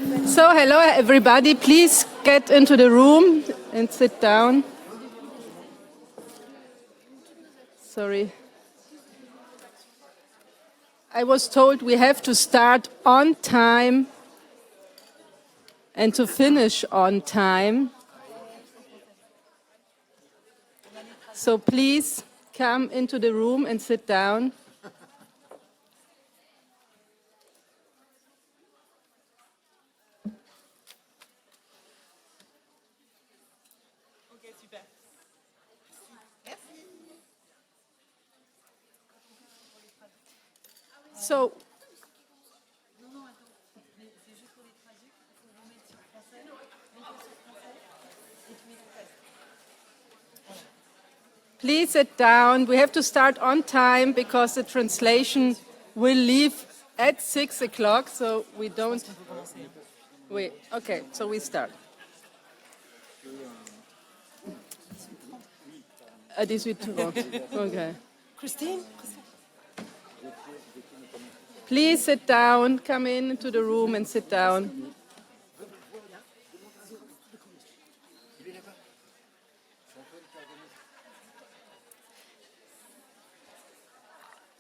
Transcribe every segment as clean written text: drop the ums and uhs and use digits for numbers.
So, hello everybody, please get into the room and sit down. Sorry. I was told we have to start on time and to finish on time. So please come into the room and sit down. So, please sit down. We have to start on time because the translation will leave at 6 o'clock, so we don't... Wait, okay, so we start. 18:30. Okay. Christine? Please sit down, come into the room and sit down.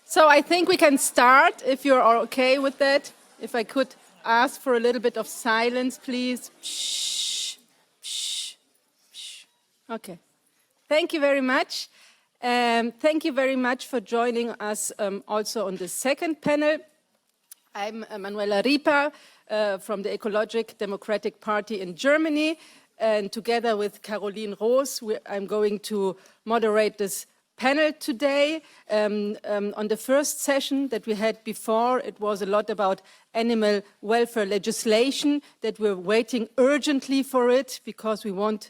So I think we can start, if you're okay with that. If I could ask for a little bit of silence, please. Shh, shh, shh. Okay. Thank you very much. Thank you very much for joining us also on the second panel. I'm Manuela Ripa from the Ecologic Democratic Party in Germany, and together with Roose, I'm going to moderate this panel today. On the first session that we had before, it was a lot about animal welfare legislation, that we're waiting urgently for it because we want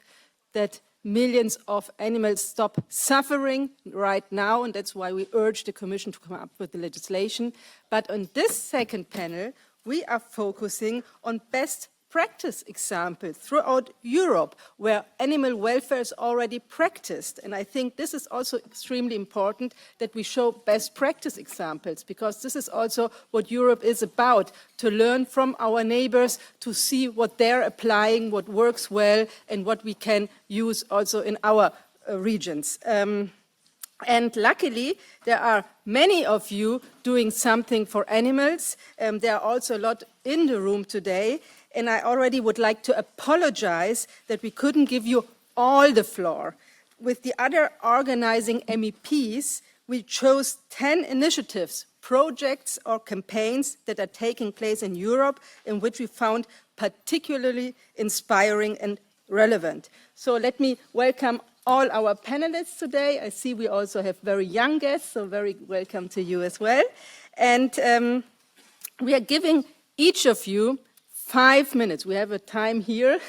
that millions of animals stop suffering right now, and that's why we urge the Commission to come up with the legislation. But on this second panel, we are focusing on best practice examples throughout Europe where animal welfare is already practiced. And I think this is also extremely important that we show best practice examples, because this is also what Europe is about, to learn from our neighbors, to see what they're applying, what works well, and what we can use also in our regions. And luckily, there are many of you doing something for animals. There are also a lot in the room today. And I already would like to apologize that we couldn't give you all the floor. With the other organizing MEPs, we chose 10 initiatives, projects or campaigns that are taking place in Europe in which we found particularly inspiring and relevant. So let me welcome all our panelists today. I see we also have very young guests, so very welcome to you as well. And we are giving each of you 5 minutes. We have a time here.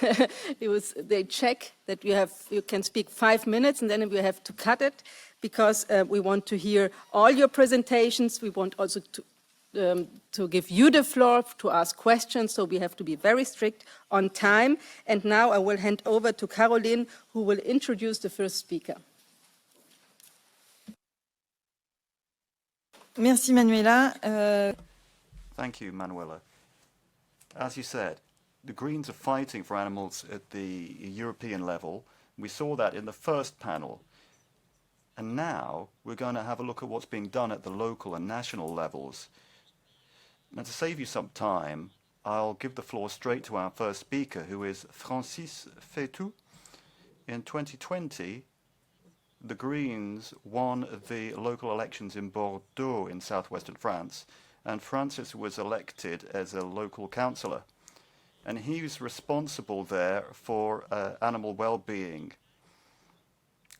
They check that you can speak 5 minutes, and then we have to cut it because we want to hear all your presentations. We want also to give you the floor to ask questions, so we have to be very strict on time. And now I will hand over to Caroline, who will introduce the first speaker. Merci, Manuela. Thank you, Manuela. As you said, the Greens are fighting for animals at the European level. We saw that in the first panel. And now we're going to have a look at what's being done at the local and national levels. Now, to save you some time, I'll give the floor straight to our first speaker, who is Feytout. In 2020, the Greens won the local elections in Bordeaux in southwestern France, and Francis was elected as a local councillor. And he's responsible there for animal well-being.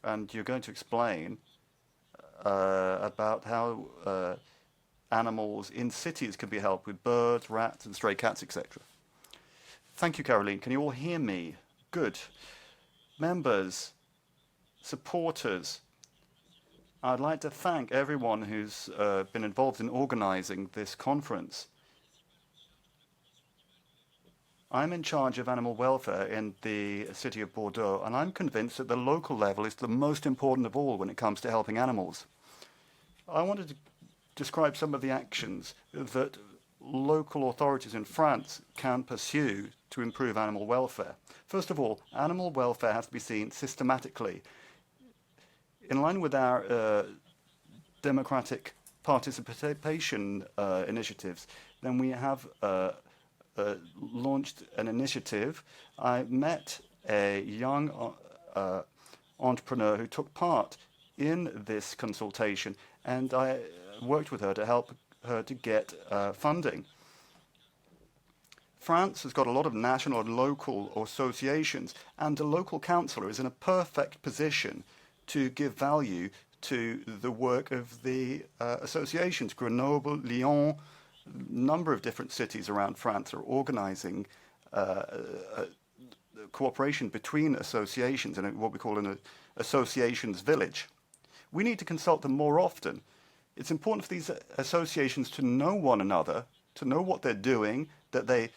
And you're going to explain about how animals in cities can be helped with birds, rats, and stray cats, etc. Thank you, Caroline. Can you all hear me? Good. Members, supporters, I'd like to thank everyone who's been involved in organizing this conference. I'm in charge of animal welfare in the city of Bordeaux, and I'm convinced that the local level is the most important of all when it comes to helping animals. I wanted to describe some of the actions that local authorities in France can pursue to improve animal welfare. First of all, animal welfare has to be seen systematically. In line with our democratic participation initiatives, then we have launched an initiative. I met a young entrepreneur who took part in this consultation, and I worked with her to help her to get funding. France has got a lot of national and local associations, and a local councillor is in a perfect position to give value to the work of the associations. Grenoble, Lyon, a number of different cities around France are organizing cooperation between associations in what we call an associations village. We need to consult them more often. It's important for these associations to know one another, to know what they're doing, that they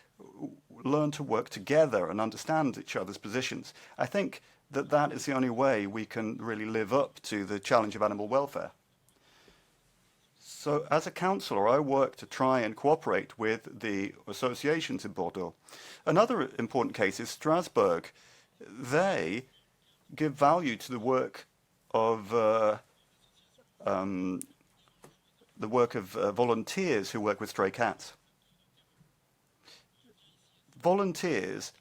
learn to work together and understand each other's positions. I think that that is the only way we can really live up to the challenge of animal welfare. So as a councillor, I work to try and cooperate with the associations in Bordeaux. Another important case is Strasbourg. They give value to the work of volunteers who work with stray cats. Volunteers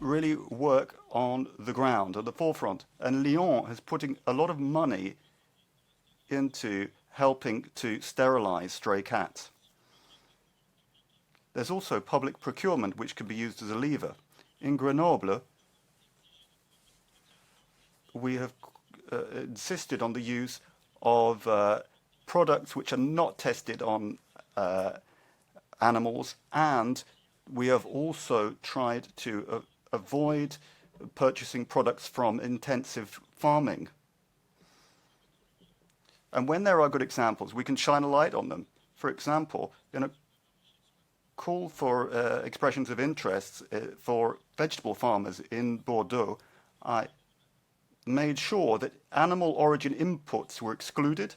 really work on the ground, at the forefront, and Lyon is putting a lot of money into helping to sterilize stray cats. There's also public procurement, which can be used as a lever. In Grenoble, we have insisted on the use of products which are not tested on animals, and we have also tried to avoid purchasing products from intensive farming. And when there are good examples, we can shine a light on them. For example, in a call for expressions of interest for vegetable farmers in Bordeaux, I made sure that animal origin inputs were excluded,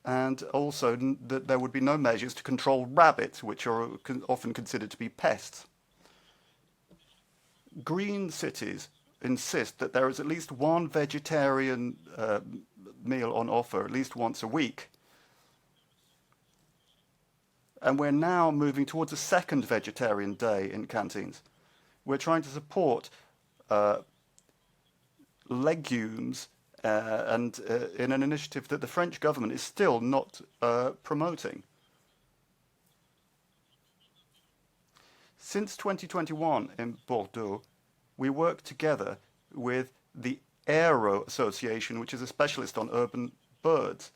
and also that there would be no measures to control rabbits, which are often considered to be pests. Green cities insist that there is at least one vegetarian meal on offer at least once a week. And we're now moving towards a second vegetarian day in canteens. We're trying to support legumes and in an initiative that the French government is still not promoting. Since 2021 in Bordeaux, we work together with the Guerreiro Association, which is a specialist on urban birds.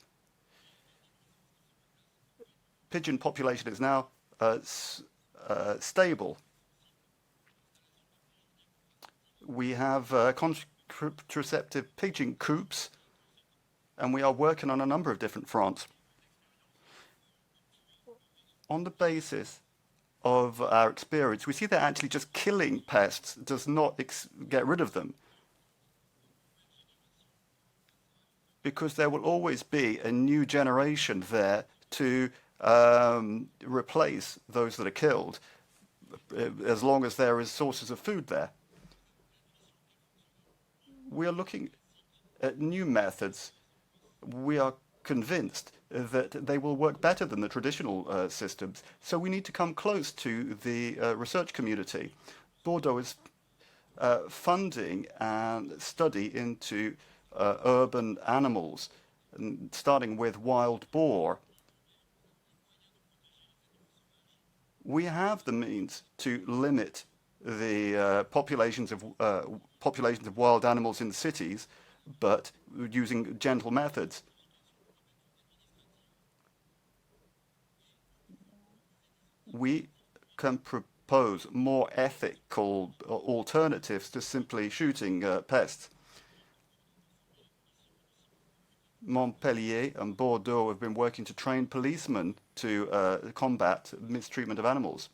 Pigeon population is now stable. We have contraceptive pigeon coops, and we are working on a number of different fronts. On the basis of our experience, we see that actually just killing pests does not get rid of them, because there will always be a new generation there to replace those that are killed, as long as there is sources of food there. We are looking at new methods. We are convinced that they will work better than the traditional systems. So we need to come close to the research community. Bordeaux is funding a study into urban animals, starting with wild boar. We have the means to limit the populations of wild animals in the cities, but using gentle methods. We can propose more ethical alternatives to simply shooting pests. Montpellier and Bordeaux have been working to train policemen to combat mistreatment of animals.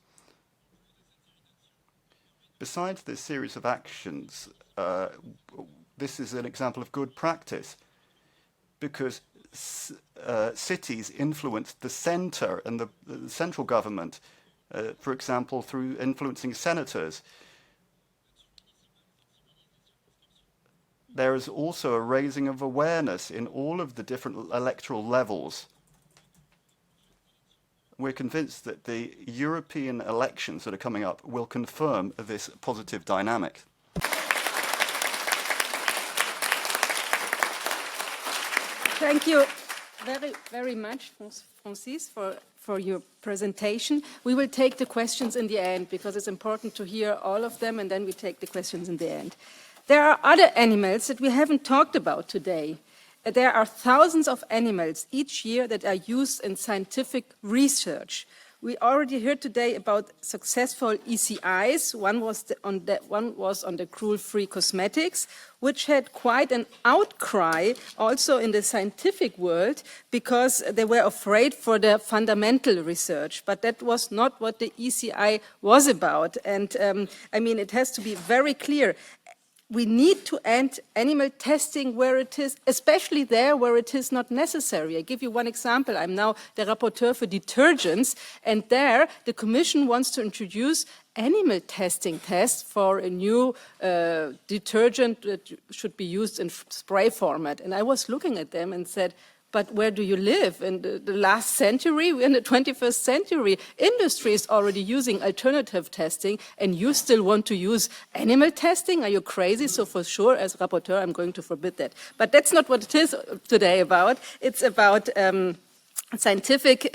Besides this series of actions, this is an example of good practice, because cities influence the centre and the central government, for example, through influencing senators. There is also a raising of awareness in all of the different electoral levels. We're convinced that the European elections that are coming up will confirm this positive dynamic. Thank you very, very much, Francis, for your presentation. We will take the questions in the end because it's important to hear all of them, and then we take the questions in the end. There are other animals that we haven't talked about today. There are thousands of animals each year that are used in scientific research. We already heard today about successful ECIs. One was on the cruel-free cosmetics, which had quite an outcry also in the scientific world because they were afraid for the fundamental research. But that was not what the ECI was about. And I mean, it has to be very clear. We need to end animal testing where it is, especially there where it is not necessary. I give you one example. I'm now the rapporteur for detergents, and there the Commission wants to introduce animal testing tests for a new detergent that should be used in spray format. And I was looking at them and said, but where do you live? In the last century, we're in the 21st century. Industry is already using alternative testing, and you still want to use animal testing? Are you crazy? So for sure, as rapporteur, I'm going to forbid that. But that's not what it is today about. It's about scientific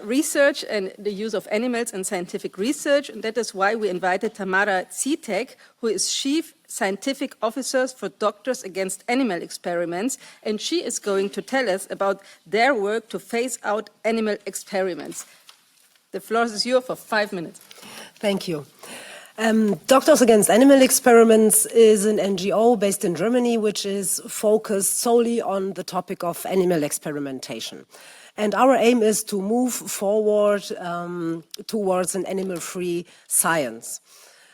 research and the use of animals in scientific research. And that is why we invited Tamara Zietek, who is Chief Scientific Officer for Doctors Against Animal Experiments, and she is going to tell us about their work to phase out animal experiments. The floor is yours for 5 minutes. Thank you. Doctors Against Animal Experiments is an NGO based in Germany which is focused solely on the topic of animal experimentation. And our aim is to move forward towards an animal-free science.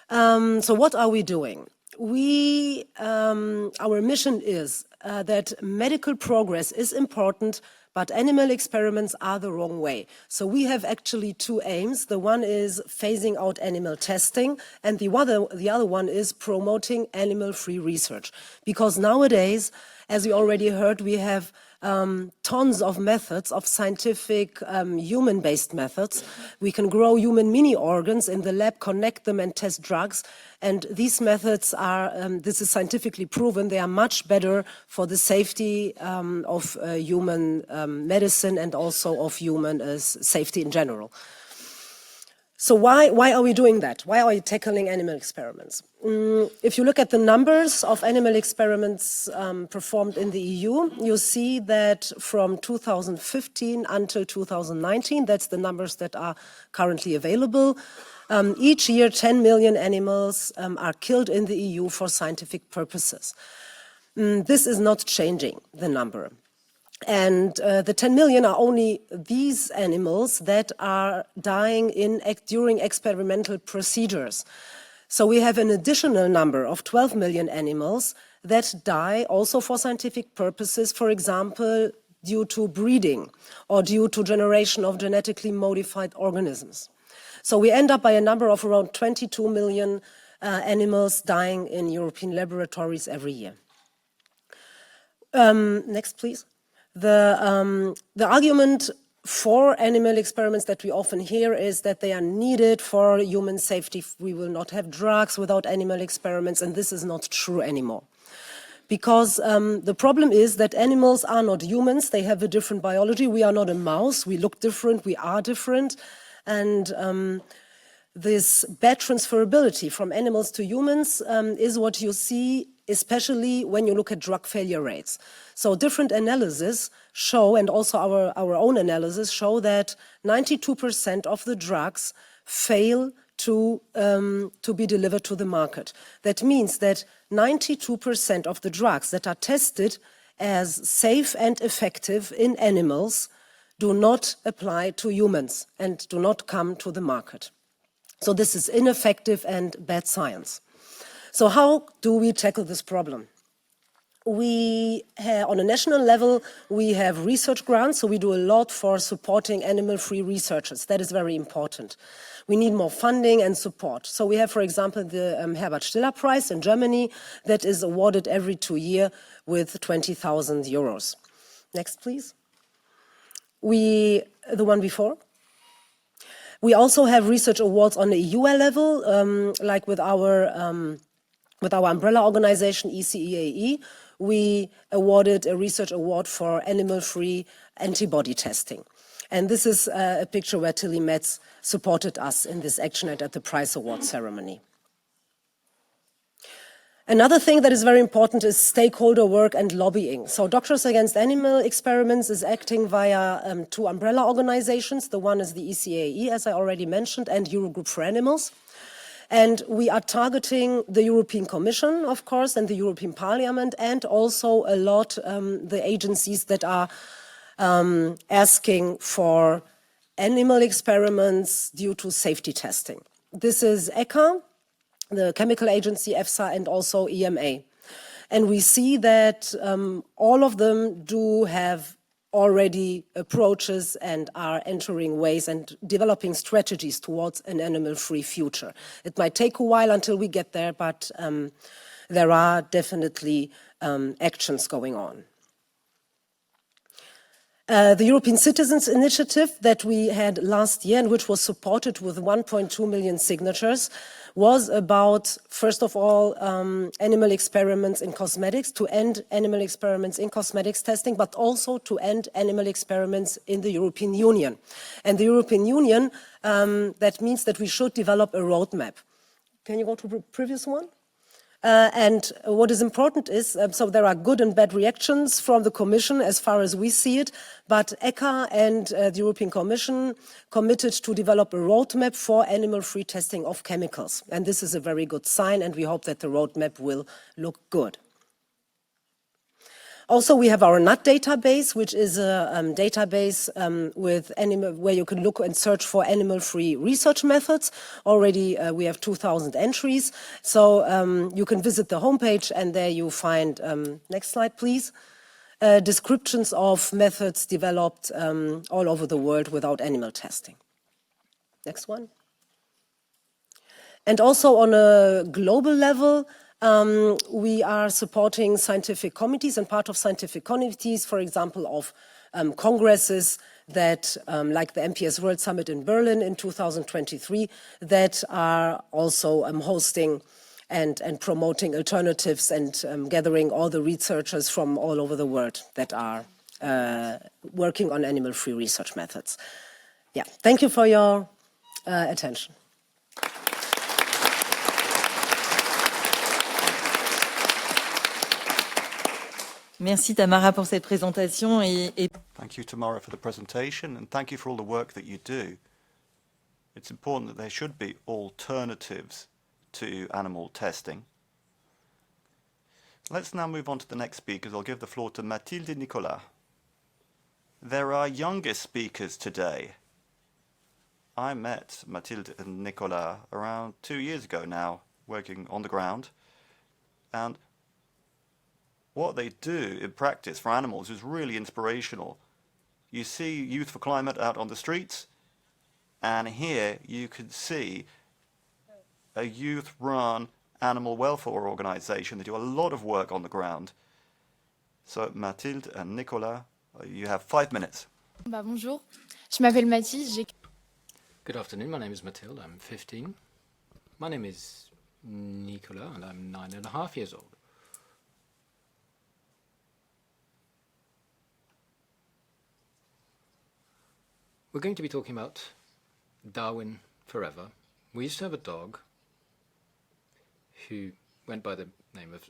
So what are we doing? Our mission is that medical progress is important, but animal experiments are the wrong way. So we have actually two aims. The one is phasing out animal testing, and the other one is promoting animal-free research. Because nowadays, as we already heard, we have tons of methods of scientific human-based methods. We can grow human mini-organs in the lab, connect them and test drugs. And these methods are, this is scientifically proven, they are much better for the safety of human medicine and also of human safety in general. So why are we doing that? Why are we tackling animal experiments? If you look at the numbers of animal experiments performed in the EU, you see that from 2015 until 2019, that's the numbers that are currently available, each year 10 million animals are killed in the EU for scientific purposes. This is not changing, the number. And the 10 million are only these animals that are dying during experimental procedures. So we have an additional number of 12 million animals that die also for scientific purposes, for example, due to breeding or due to generation of genetically modified organisms. So we end up by a number of around 22 million animals dying in European laboratories every year. Next, please. The argument for animal experiments that we often hear is that they are needed for human safety. We will not have drugs without animal experiments, and this is not true anymore. Because the problem is that animals are not humans, they have a different biology. We are not a mouse, we look different, we are different. And this bad transferability from animals to humans is what you see, especially when you look at drug failure rates. So different analyses show, and also our own analysis show, that 92% of the drugs fail to be delivered to the market. That means that 92% of the drugs that are tested as safe and effective in animals do not apply to humans and do not come to the market. So this is ineffective and bad science. So how do we tackle this problem? on a national level, we have research grants, so we do a lot for supporting animal-free researchers. That is very important. We need more funding and support. So we have, for example, the Herbert Stiller Prize in Germany that is awarded every 2 years with 20,000 euros. Next, please. The one before. We also have research awards on the EU level, like with our umbrella organization, ECEAE. We awarded a research award for animal-free antibody testing. And this is a picture where Tilly Metz supported us in this action at the prize award ceremony. Another thing that is very important is stakeholder work and lobbying. So Doctors Against Animal Experiments is acting via 2 umbrella organizations. The one is the ECAE, as I already mentioned, and Greens4Animals. And we are targeting the European Commission, of course, and the European Parliament, and also a lot the agencies that are asking for animal experiments due to safety testing. This is ECHA, the chemical agency, EFSA, and also EMA. And we see that all of them do have already approaches and are entering ways and developing strategies towards an animal-free future. It might take a while until we get there, but there are definitely actions going on. The European Citizens Initiative that we had last year and which was supported with 1.2 million signatures was about, first of all, animal experiments in cosmetics, to end animal experiments in cosmetics testing, but also to end animal experiments in the European Union. And the European Union, that means that we should develop a roadmap. Can you go to the previous one? And what is important is, so there are good and bad reactions from the Commission as far as we see it, but ECHA and the European Commission committed to develop a roadmap for animal-free testing of chemicals. And this is a very good sign, and we hope that the roadmap will look good. Also, we have our NUT database, which is a database where you can look and search for animal-free research methods. Already, we have 2,000 entries. So you can visit the homepage, and there you find, next slide, please, descriptions of methods developed all over the world without animal testing. Next one. And also on a global level, we are supporting scientific committees and part of scientific committees, for example, of congresses that, like the MPS World Summit in Berlin in 2023, that are also hosting and promoting alternatives and gathering all the researchers from all over the world that are working on animal-free research methods. Yeah, thank you for your attention. Merci Tamara pour cette présentation Thank you, Tamara, for the presentation, and thank you for all the work that you do. It's important that there should be alternatives to animal testing. Let's now move on to the next speakers. I'll give the floor to Mathilde and Nicolas. They're our youngest speakers today. I met Mathilde and Nicolas around 2 years ago now, working on the ground, and what they do in practice for animals is really inspirational. You see Youth for Climate out on the streets, and here you can see a youth-run animal welfare organization. They do a lot of work on the ground. So Mathilde and Nicolas, you have 5 minutes. Bonjour, je m'appelle Mathilde. Good afternoon, my name is Mathilde, I'm 15. My name is Nicolas, and I'm 9.5 years old. We're going to be talking about Darwin forever. We used to have a dog who went by the name of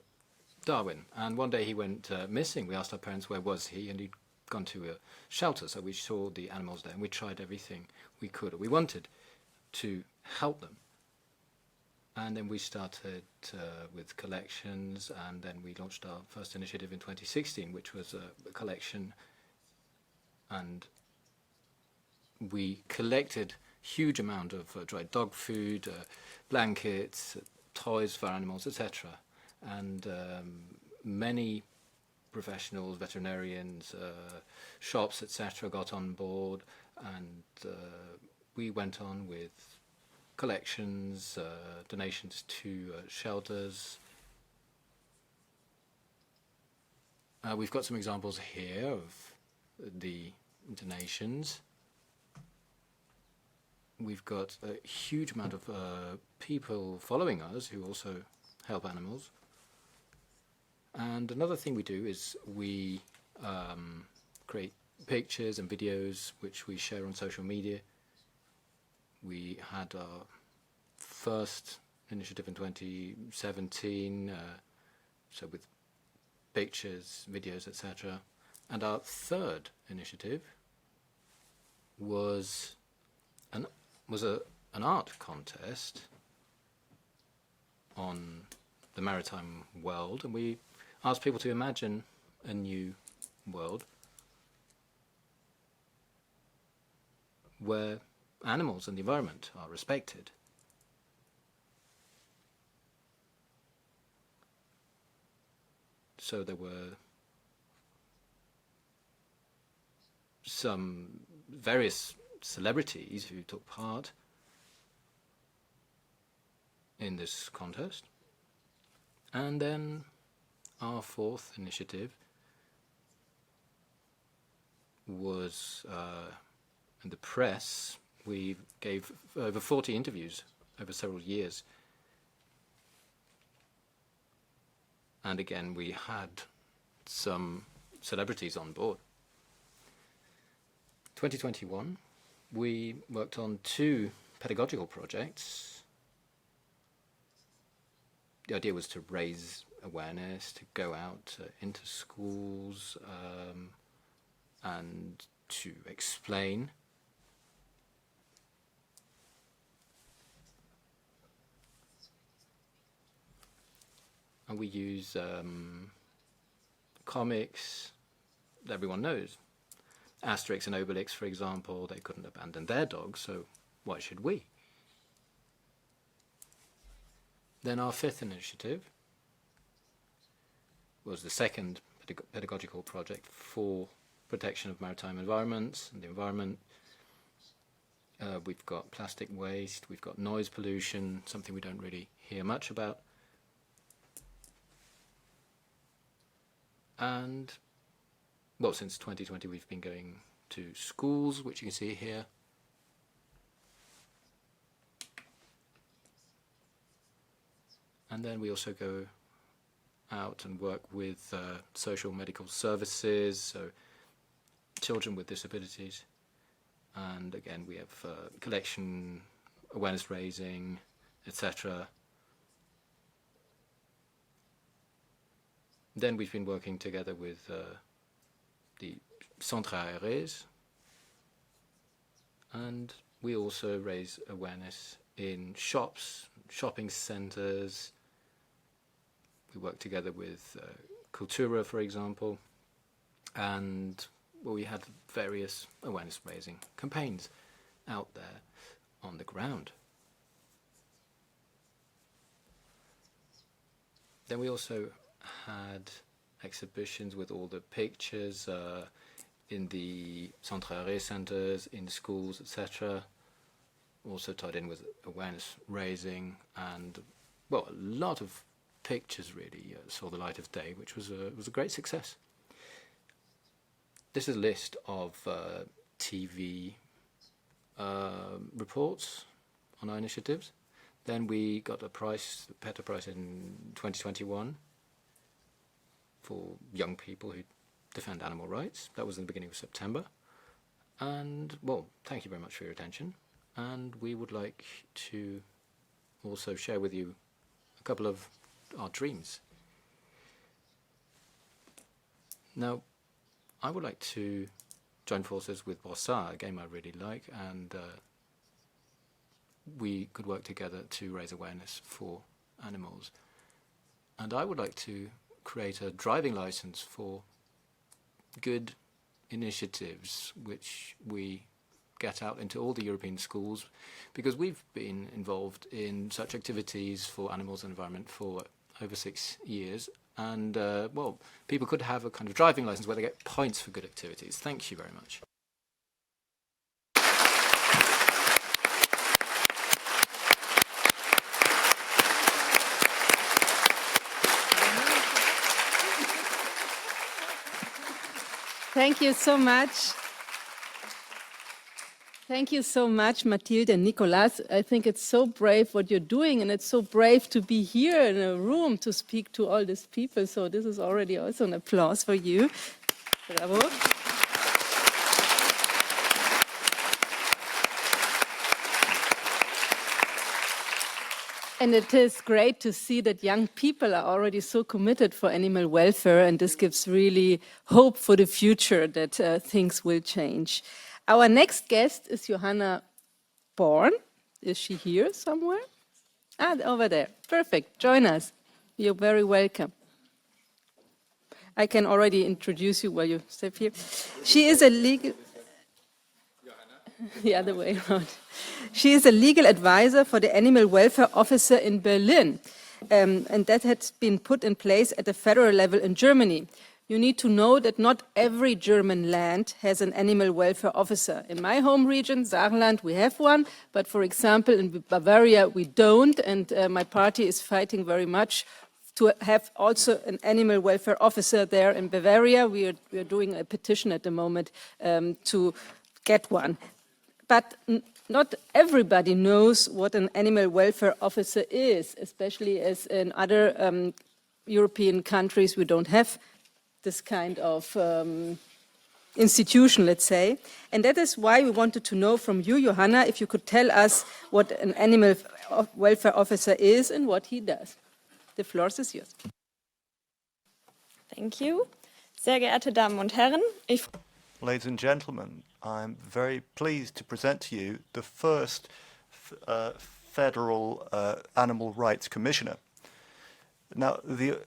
Darwin, and one day he went missing. We asked our parents where was he, and he'd gone to a shelter, so we saw the animals there, and we tried everything we could, or we wanted to help them. And then we started with collections, and then we launched our first initiative in 2016, which was a collection, and we collected huge amount of dried dog food, blankets, toys for animals, etc. And many professionals, veterinarians, shops, etc., got on board, and we went on with collections, donations to shelters. We've got some examples here of the donations. We've got a huge amount of people following us who also help animals. And another thing we do is we create pictures and videos which we share on social media. We had our first initiative in 2017, so with pictures, videos, etc. And our third initiative was an art contest on the maritime world, and we asked people to imagine a new world where animals and the environment are respected. So there were some various celebrities who took part in this contest. And then our fourth initiative was in the press. We gave over 40 interviews over several years. And again, we had some celebrities on board. 2021, we worked on 2 pedagogical projects. The idea was to raise awareness, to go out into schools and to explain. And we use comics that everyone knows. Asterix and Obelix, for example, they couldn't abandon their dogs, so why should we? Then our 5th initiative was the second pedagogical project for protection of maritime environments and the environment. We've got plastic waste, we've got noise pollution, something we don't really hear much about. And, well, since 2020 we've been going to schools, which you can see here. And then we also go out and work with social medical services, so children with disabilities. And again, we have collection, awareness raising, etc. Then we've been working together with the centres aérés, and we also raise awareness in shops, shopping centres. We work together with Cultura, for example, and we had various awareness raising campaigns out there on the ground. Then we also had exhibitions with all the pictures in the centres aérés centres, in schools, etc. Also tied in with awareness raising, and, well, a lot of pictures really saw the light of day, which was a great success. This is a list of TV reports on our initiatives. Then we got a prize, the PETA prize, in 2021 for young people who defend animal rights. That was in the beginning of September. And, well, thank you very much for your attention. And we would like to also share with you a couple of our dreams. Now, I would like to join forces with Brossard, a game I really like, and we could work together to raise awareness for animals. And I would like to create a driving license for good initiatives which we get out into all the European schools, because we've been involved in such activities for animals and environment for over 6 years, And, well, people could have a kind of driving license where they get points for good activities. Thank you very much. Thank you so much. Thank you so much, Mathilde and Nicolas. I think it's so brave what you're doing, and it's so brave to be here in a room to speak to all these people. So this is already also an applause for you. Bravo. And it is great to see that young people are already so committed for animal welfare, and this gives really hope for the future that things will change. Our next guest is Joanna Born. Is she here somewhere? Ah, over there. Perfect. Join us. You're very welcome. I can already introduce you while you step here. She is a legal... The other way around. She is a legal advisor for the animal welfare officer in Berlin, and that has been put in place at the federal level in Germany. You need to know that not every German land has an animal welfare officer. In my home region, Saarland, we have one, but for example, in Bavaria, we don't, and my party is fighting very much to have also an animal welfare officer there in Bavaria. We are doing a petition at the moment to get one. But not everybody knows what an animal welfare officer is, especially as in other European countries we don't have this kind of institution, let's say. And that is why we wanted to know from you, Joanna, if you could tell us what an animal welfare officer is and what he does. The floor is yours. Thank you. Sehr geehrte Damen und Herren, Ladies and gentlemen, I'm very pleased to present to you the first federal animal rights commissioner. Now, the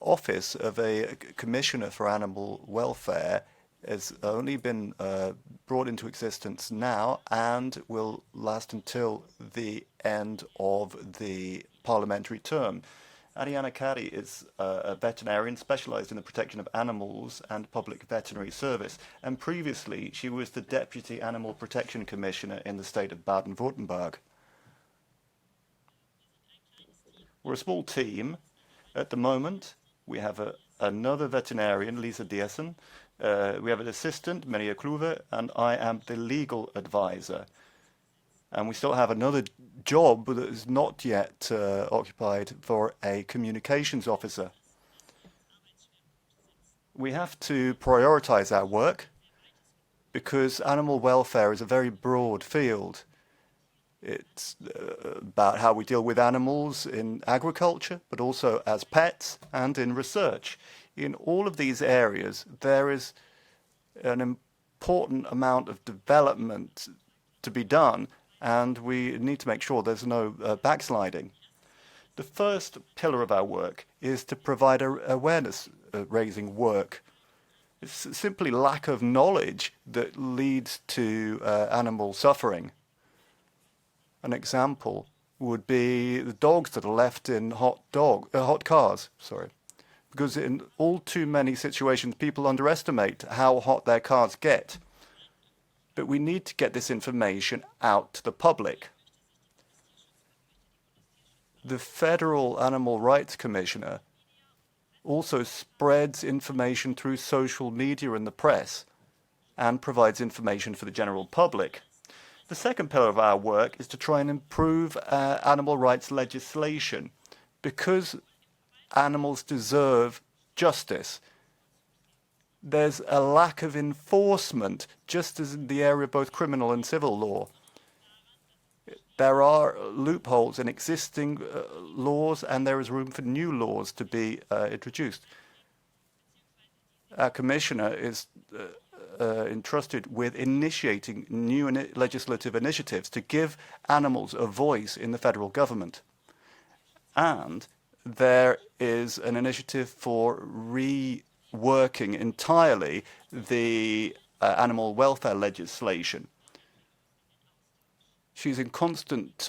office of a commissioner for animal welfare has only been brought into existence now and will last until the end of the parliamentary term. Ariana Kari is a veterinarian specialized in the protection of animals and public veterinary service, and previously she was the Deputy Animal Protection Commissioner in the state of Baden-Württemberg. We're a small team. At the moment, we have another veterinarian, Lisa Diersen, we have an assistant, Maria Kluwe, and I am the legal advisor. And we still have another job that is not yet occupied for a communications officer. We have to prioritize our work because animal welfare is a very broad field. It's about how we deal with animals in agriculture, but also as pets and in research. In all of these areas, there is an important amount of development to be done, and we need to make sure there's no backsliding. The first pillar of our work is to provide awareness-raising work. It's simply lack of knowledge that leads to animal suffering. An example would be the dogs that are left in hot cars, because in all too many situations people underestimate how hot their cars get. But we need to get this information out to the public. The Federal Animal Rights Commissioner also spreads information through social media and the press and provides information for the general public. The second pillar of our work is to try and improve animal rights legislation because animals deserve justice. There's a lack of enforcement, just as in the area of both criminal and civil law. There are loopholes in existing laws, and there is room for new laws to be introduced. Our commissioner is entrusted with initiating new legislative initiatives to give animals a voice in the federal government. And there is an initiative for reworking entirely the animal welfare legislation. She's in constant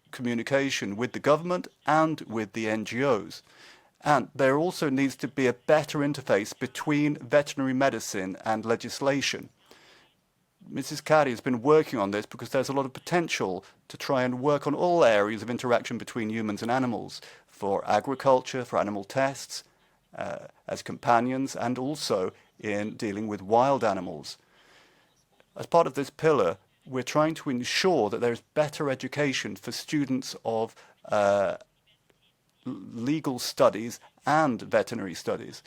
communication with the government and with the NGOs. And there also needs to be a better interface between veterinary medicine and legislation. Mrs. Caddy has been working on this because there's a lot of potential to try and work on all areas of interaction between humans and animals, for agriculture, for animal tests, as companions, and also in dealing with wild animals. As part of this pillar, we're trying to ensure that there's better education for students of legal studies and veterinary studies.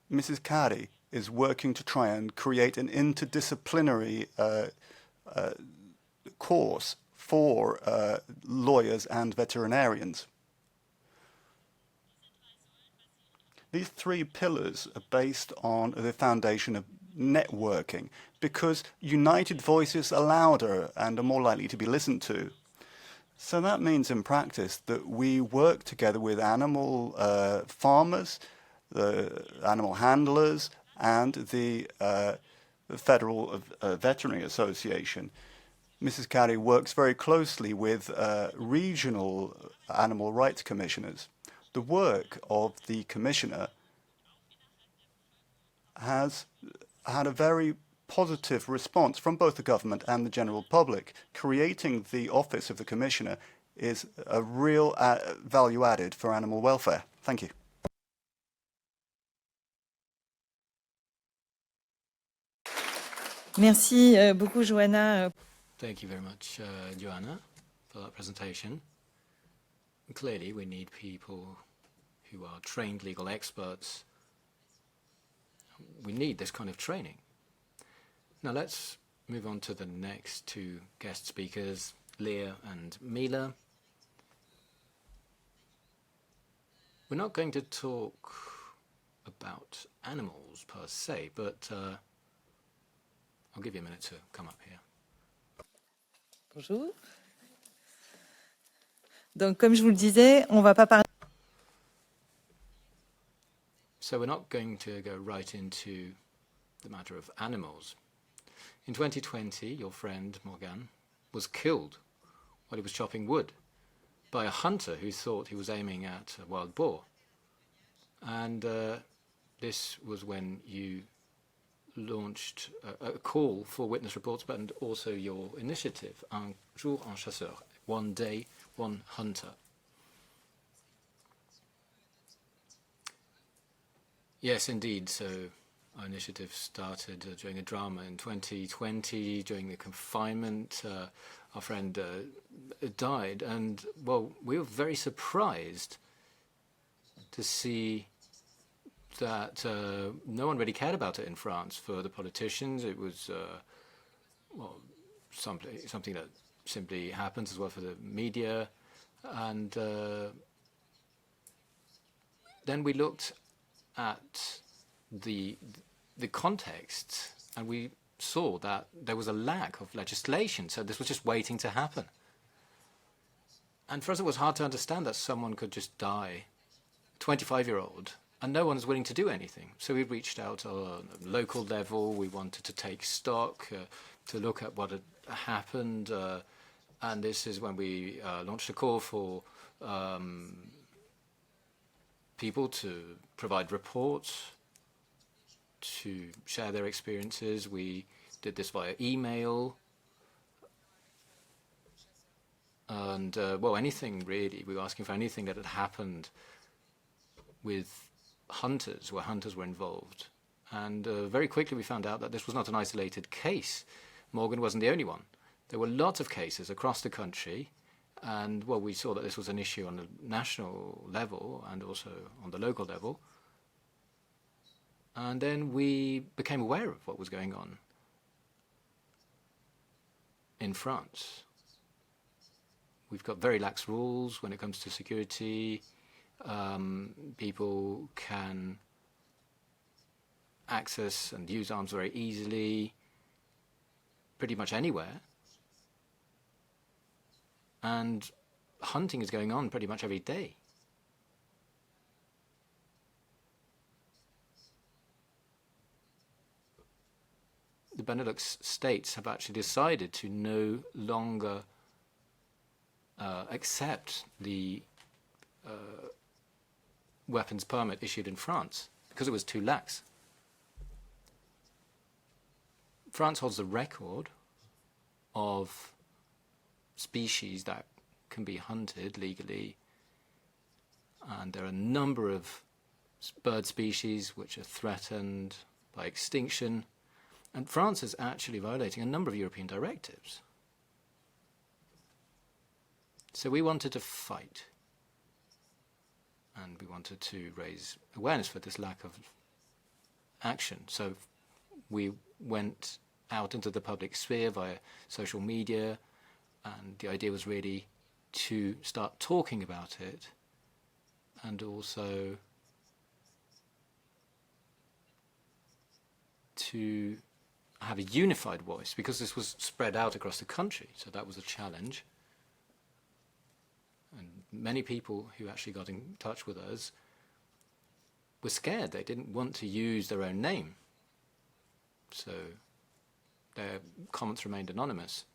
Mrs. Caddy is working to try and create an interdisciplinary course for lawyers and veterinarians. These three pillars are based on the foundation of networking, because united voices are louder and are more likely to be listened to. So that means in practice that we work together with animal farmers, the animal handlers, and the Federal Veterinary Association. Mrs. Caddy works very closely with regional animal rights commissioners. The work of the commissioner has had a very positive response from both the government and the general public. Creating the office of the commissioner is a real value added for animal welfare. Thank you. Merci beaucoup, Joanna. Thank you very much, Joanna, for that presentation. Clearly, we need people who are trained legal experts. We need this kind of training. Now let's move on to the next two guest speakers, Leah and Mila. We're not going to talk about animals per se, but I'll give you a minute to come up here. Bonjour. Donc, comme je vous le disais, on va pas parler. So we're not going to go right into the matter of animals. In 2020, your friend Morgan was killed while he was chopping wood by a hunter who thought he was aiming at a wild boar. And this was when you launched a call for witness reports, but and also your initiative, Jour Un chasseur, one day, one hunter. Yes, indeed. So our initiative started during a drama in 2020, during the confinement. Our friend died, and well, we were very surprised to see that no one really cared about it in France. For the politicians, it was well, something that simply happens, as well for the media. And then we looked at the context, and we saw that there was a lack of legislation, so this was just waiting to happen. And for us, it was hard to understand that someone could just die, 25-year-old, and no one was willing to do anything. So we reached out on a local level. We wanted to take stock, to look at what had happened, and this is when we launched a call for people to provide reports, to share their experiences. We did this via email, and well, anything really. We were asking for anything that had happened with hunters, where hunters were involved. And very quickly we found out that this was not an isolated case. Morgan wasn't the only one. There were lots of cases across the country, and well, we saw that this was an issue on the national level and also on the local level. And then we became aware of what was going on in France. We've got very lax rules when it comes to security. People can access and use arms very easily, pretty much anywhere. And hunting is going on pretty much every day. The Benelux states have actually decided to no longer accept the weapons permit issued in France because it was too lax. France holds the record of species that can be hunted legally, and there are a number of bird species which are threatened by extinction, and France is actually violating a number of European directives. So we wanted to fight, and we wanted to raise awareness for this lack of action. So we went out into the public sphere via social media, and the idea was really to start talking about it and also to have a unified voice, because this was spread out across the country, so that was a challenge. And many people who actually got in touch with us were scared. They didn't want to use their own name, so their comments remained anonymous.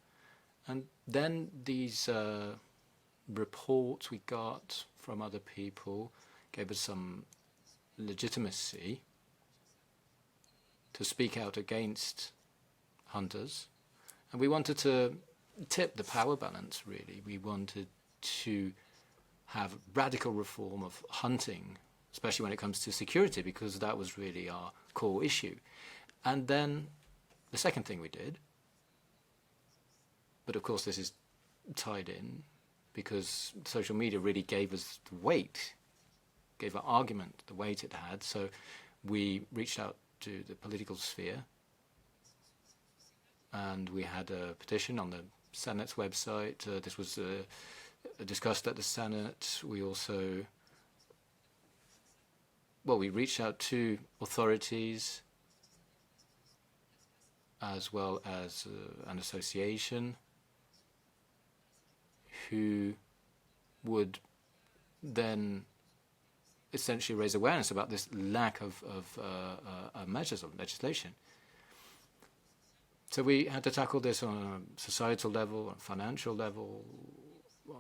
And then these reports we got from other people gave us some legitimacy to speak out against hunters. And we wanted to tip the power balance, really. We wanted to have radical reform of hunting, especially when it comes to security, because that was really our core issue. And then the second thing we did, but of course this is tied in, because social media really gave us the weight, gave our argument the weight it had. So we reached out to the political sphere, and we had a petition on the Senate's website. This was discussed at the Senate. We also, we reached out to authorities as well as an association who would then essentially raise awareness about this lack of measures of legislation. So we had to tackle this on a societal level, on a financial level, on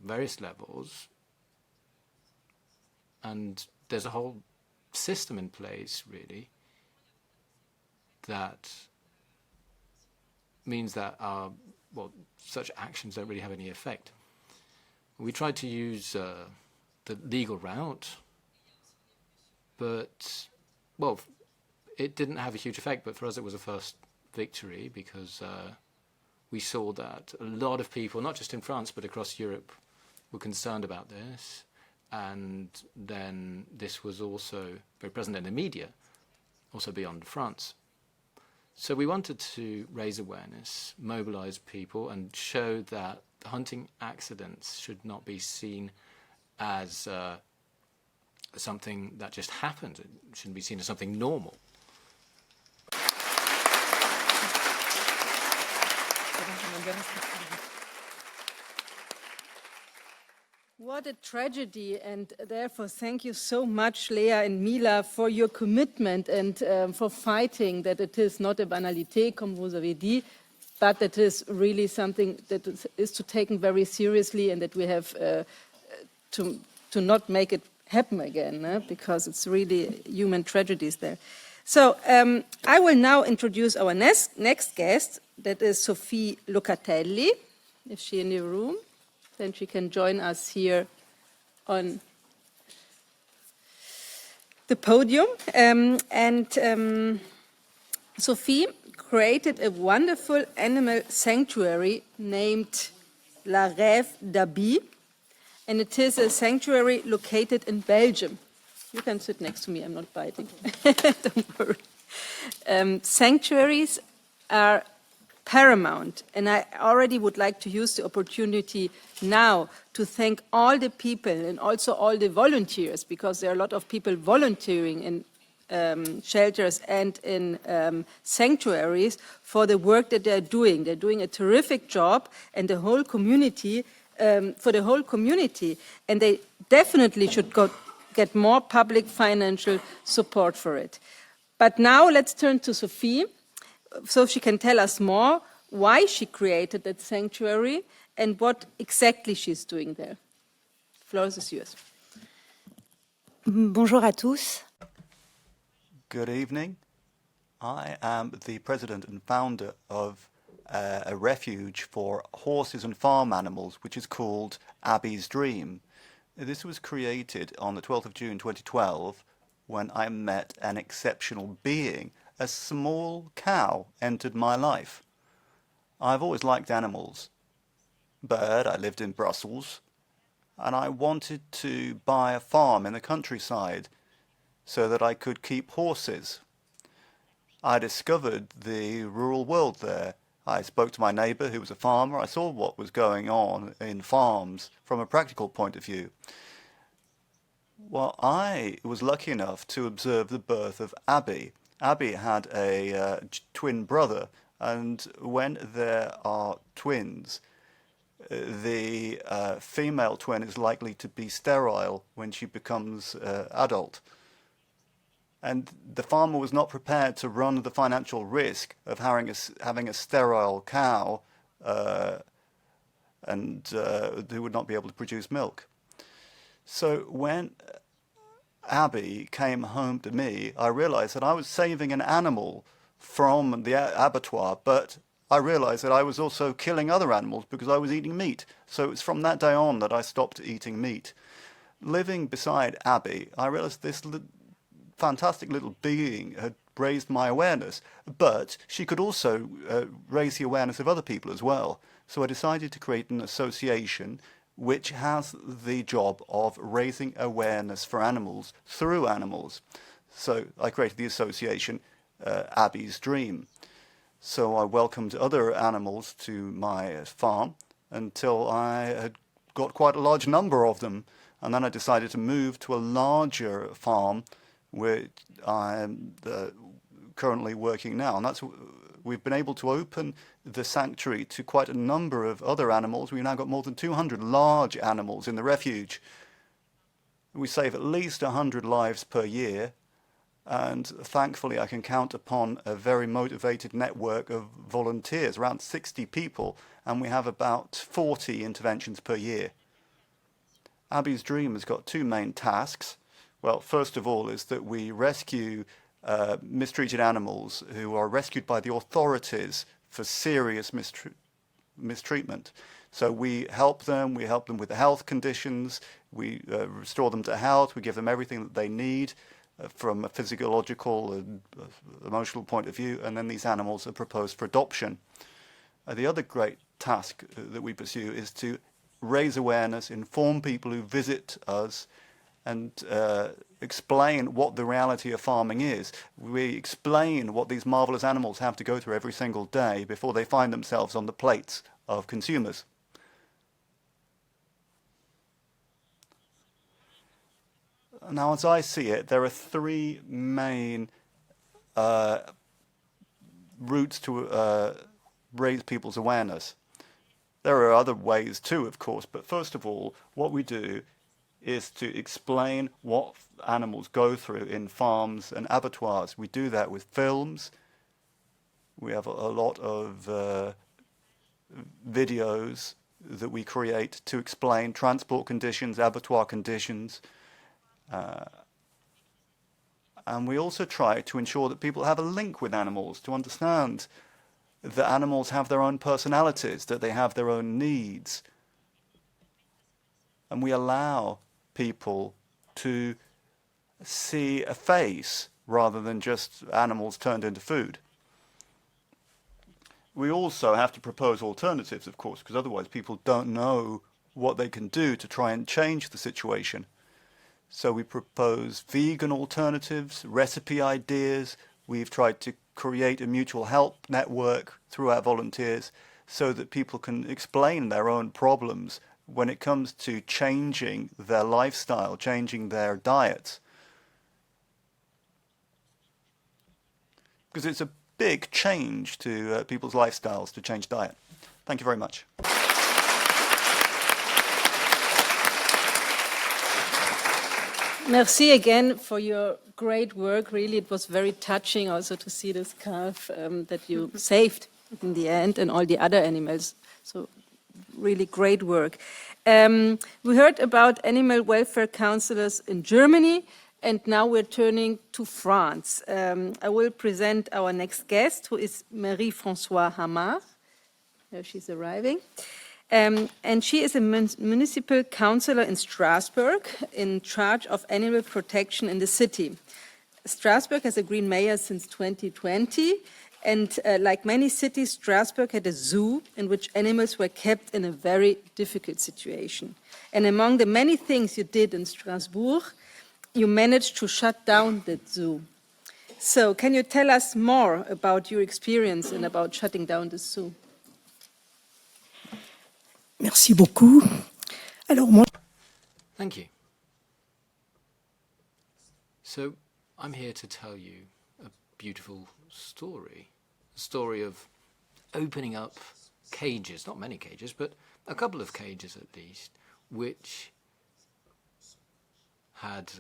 various levels. And there's a whole system in place, really, that means that such actions don't really have any effect. We tried to use the legal route, but, it didn't have a huge effect, but for us it was a first victory, because we saw that a lot of people, not just in France, but across Europe, were concerned about this. And then this was also very present in the media, also beyond France. So we wanted to raise awareness, mobilize people, and show that hunting accidents should not be seen as something that just happened. It shouldn't be seen as something normal. What a tragedy, and therefore thank you so much, Lea and Mila, for your commitment and for fighting that it is not a banalité, comme vous avez dit, but that is really something that is to taken very seriously, and that we have to not make it happen again, because it's really human tragedies there. So I will now introduce our next guest, that is Sophie Locatelli, if she's in the room. Then she can join us here on the podium. Sophie created a wonderful animal sanctuary named La Rêve d'Aby, and it is a sanctuary located in Belgium. You can sit next to me, I'm not biting. Don't worry. Sanctuaries are paramount, and I already would like to use the opportunity now to thank all the people and also all the volunteers, because there are a lot of people volunteering in shelters and in sanctuaries for the work that they're doing. They're doing a terrific job, and the whole community, for the whole community, and they definitely should get more public financial support for it. But now let's turn to Sophie, so she can tell us more why she created that sanctuary and what exactly she's doing there. The floor is yours. Bonjour à tous. Good evening. I am the president and founder of a refuge for horses and farm animals, which is called Abby's Dream. This was created on the 12th of June 2012 when I met an exceptional being. A small cow entered my life. I've always liked animals, but I lived in Brussels and I wanted to buy a farm in the countryside so that I could keep horses. I discovered the rural world there. I spoke to my neighbour who was a farmer. I saw what was going on in farms from a practical point of view. Well, I was lucky enough to observe the birth of Abby. Abby had a twin brother, and when there are twins, the female twin is likely to be sterile when she becomes adult. And the farmer was not prepared to run the financial risk of having a sterile cow who would not be able to produce milk. So when Abby came home to me, I realized that I was saving an animal from the abattoir, but I realized that I was also killing other animals because I was eating meat. So it's from that day on that I stopped eating meat. Living beside Abby, I realized this fantastic little being had raised my awareness, but she could also raise the awareness of other people as well. So I decided to create an association which has the job of raising awareness for animals through animals. So I created the association Abby's Dream. So I welcomed other animals to my farm until I had got quite a large number of them, and then I decided to move to a larger farm where I'm currently working now, and we've been able to open the sanctuary to quite a number of other animals. We've now got more than 200 large animals in the refuge. We save at least 100 lives per year, and thankfully I can count upon a very motivated network of volunteers, around 60 people, and we have about 40 interventions per year. Abby's Dream has got two main tasks. Well, first of all is that we rescue mistreated animals who are rescued by the authorities for serious mistreatment. So we help them with the health conditions, we restore them to health, we give them everything that they need from a physiological and emotional point of view, and then these animals are proposed for adoption. The other great task that we pursue is to raise awareness, inform people who visit us, and explain what the reality of farming is. We explain what these marvelous animals have to go through every single day before they find themselves on the plates of consumers. Now, as I see it, there are three main routes to raise people's awareness. There are other ways too, of course, but first of all, what we do is to explain what animals go through in farms and abattoirs. We do that with films. We have a lot of videos that we create to explain transport conditions, abattoir conditions. And we also try to ensure that people have a link with animals, to understand that animals have their own personalities, that they have their own needs. And we allow people to see a face rather than just animals turned into food. We also have to propose alternatives, of course, because otherwise people don't know what they can do to try and change the situation. So we propose vegan alternatives, recipe ideas. We've tried to create a mutual help network through our volunteers so that people can explain their own problems when it comes to changing their lifestyle, changing their diet. Because it's a big change to people's lifestyles to change diet. Thank you very much. Merci again for your great work. Really, it was very touching also to see this calf that you saved in the end and all the other animals. So really great work. We heard about animal welfare councillors in Germany, and now we're turning to France. I will present our next guest, who is Marie-Françoise Hamard. There she's arriving. And she is a municipal councillor in Strasbourg in charge of animal protection in the city. Strasbourg has a green mayor since 2020, and like many cities, Strasbourg had a zoo in which animals were kept in a very difficult situation. And among the many things you did in Strasbourg, you managed to shut down that zoo. So can you tell us more about your experience and about shutting down the zoo? Merci beaucoup. Alors moi... Thank you. So I'm here to tell you a beautiful story. A story of opening up cages, not many cages, but a couple of cages at least, which had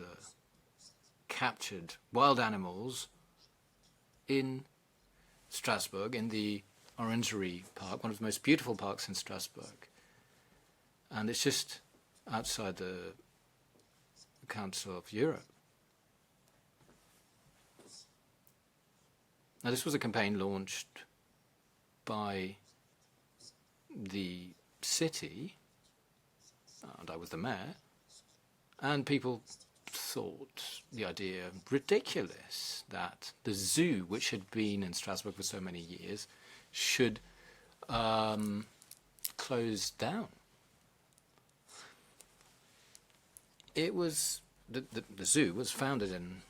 captured wild animals in Strasbourg, in the Orangery Park, one of the most beautiful parks in Strasbourg. And it's just outside the Council of Europe. Now, this was a campaign launched by the city, and I was the mayor, and people thought the idea ridiculous that the zoo, which had been in Strasbourg for so many years, should close down. It was the zoo was founded in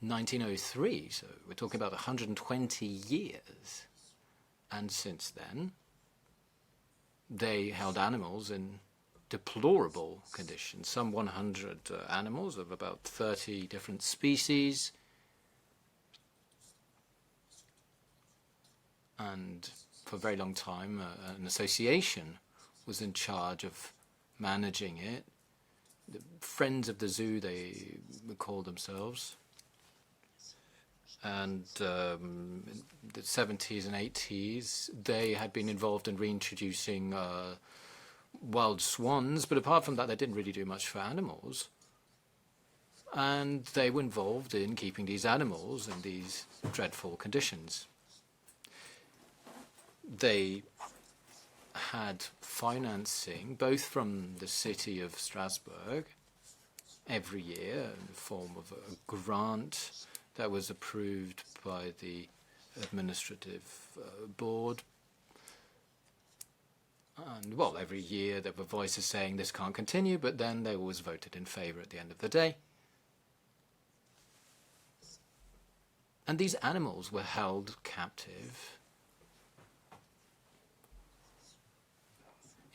1903, so we're talking about 120 years, and since then they held animals in deplorable conditions. Some 100 animals of about 30 different species, and for a very long time an association was in charge of managing it. The Friends of the Zoo, they would call themselves. And in the 70s and 80s, they had been involved in reintroducing wild swans, but apart from that, they didn't really do much for animals. And they were involved in keeping these animals in these dreadful conditions. They had financing both from the city of Strasbourg every year in the form of a grant that was approved by the administrative board. And, well, every year there were voices saying this can't continue, but then they always voted in favour at the end of the day. And these animals were held captive.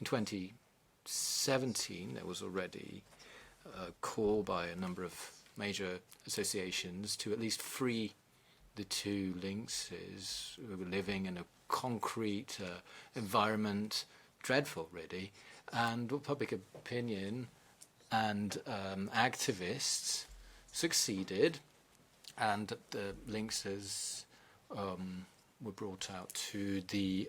In 2017, there was already a call by a number of major associations to at least free the two lynxes who were living in a concrete environment, dreadful really, and public opinion and activists succeeded, and the lynxes were brought out to the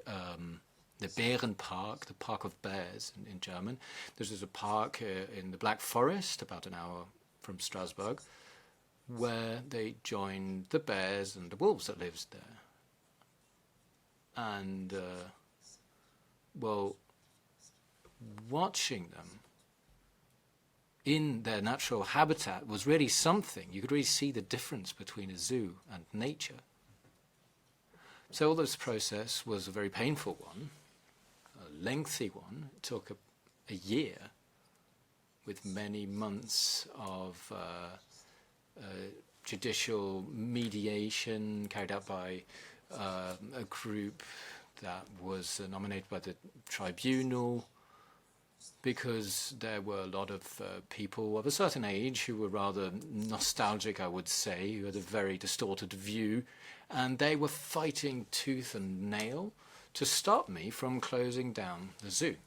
Bärenpark, the Park of Bears in German. This is a park in the Black Forest, about an hour from Strasbourg, where they joined the bears and the wolves that lives there. And, well, watching them in their natural habitat was really something. You could really see the difference between a zoo and nature. So all this process was a very painful one, a lengthy one. It took a year with many months of judicial mediation carried out by a group that was nominated by the tribunal, because there were a lot of people of a certain age who were rather nostalgic, I would say, who had a very distorted view, and they were fighting tooth and nail to stop me from closing down the zoo.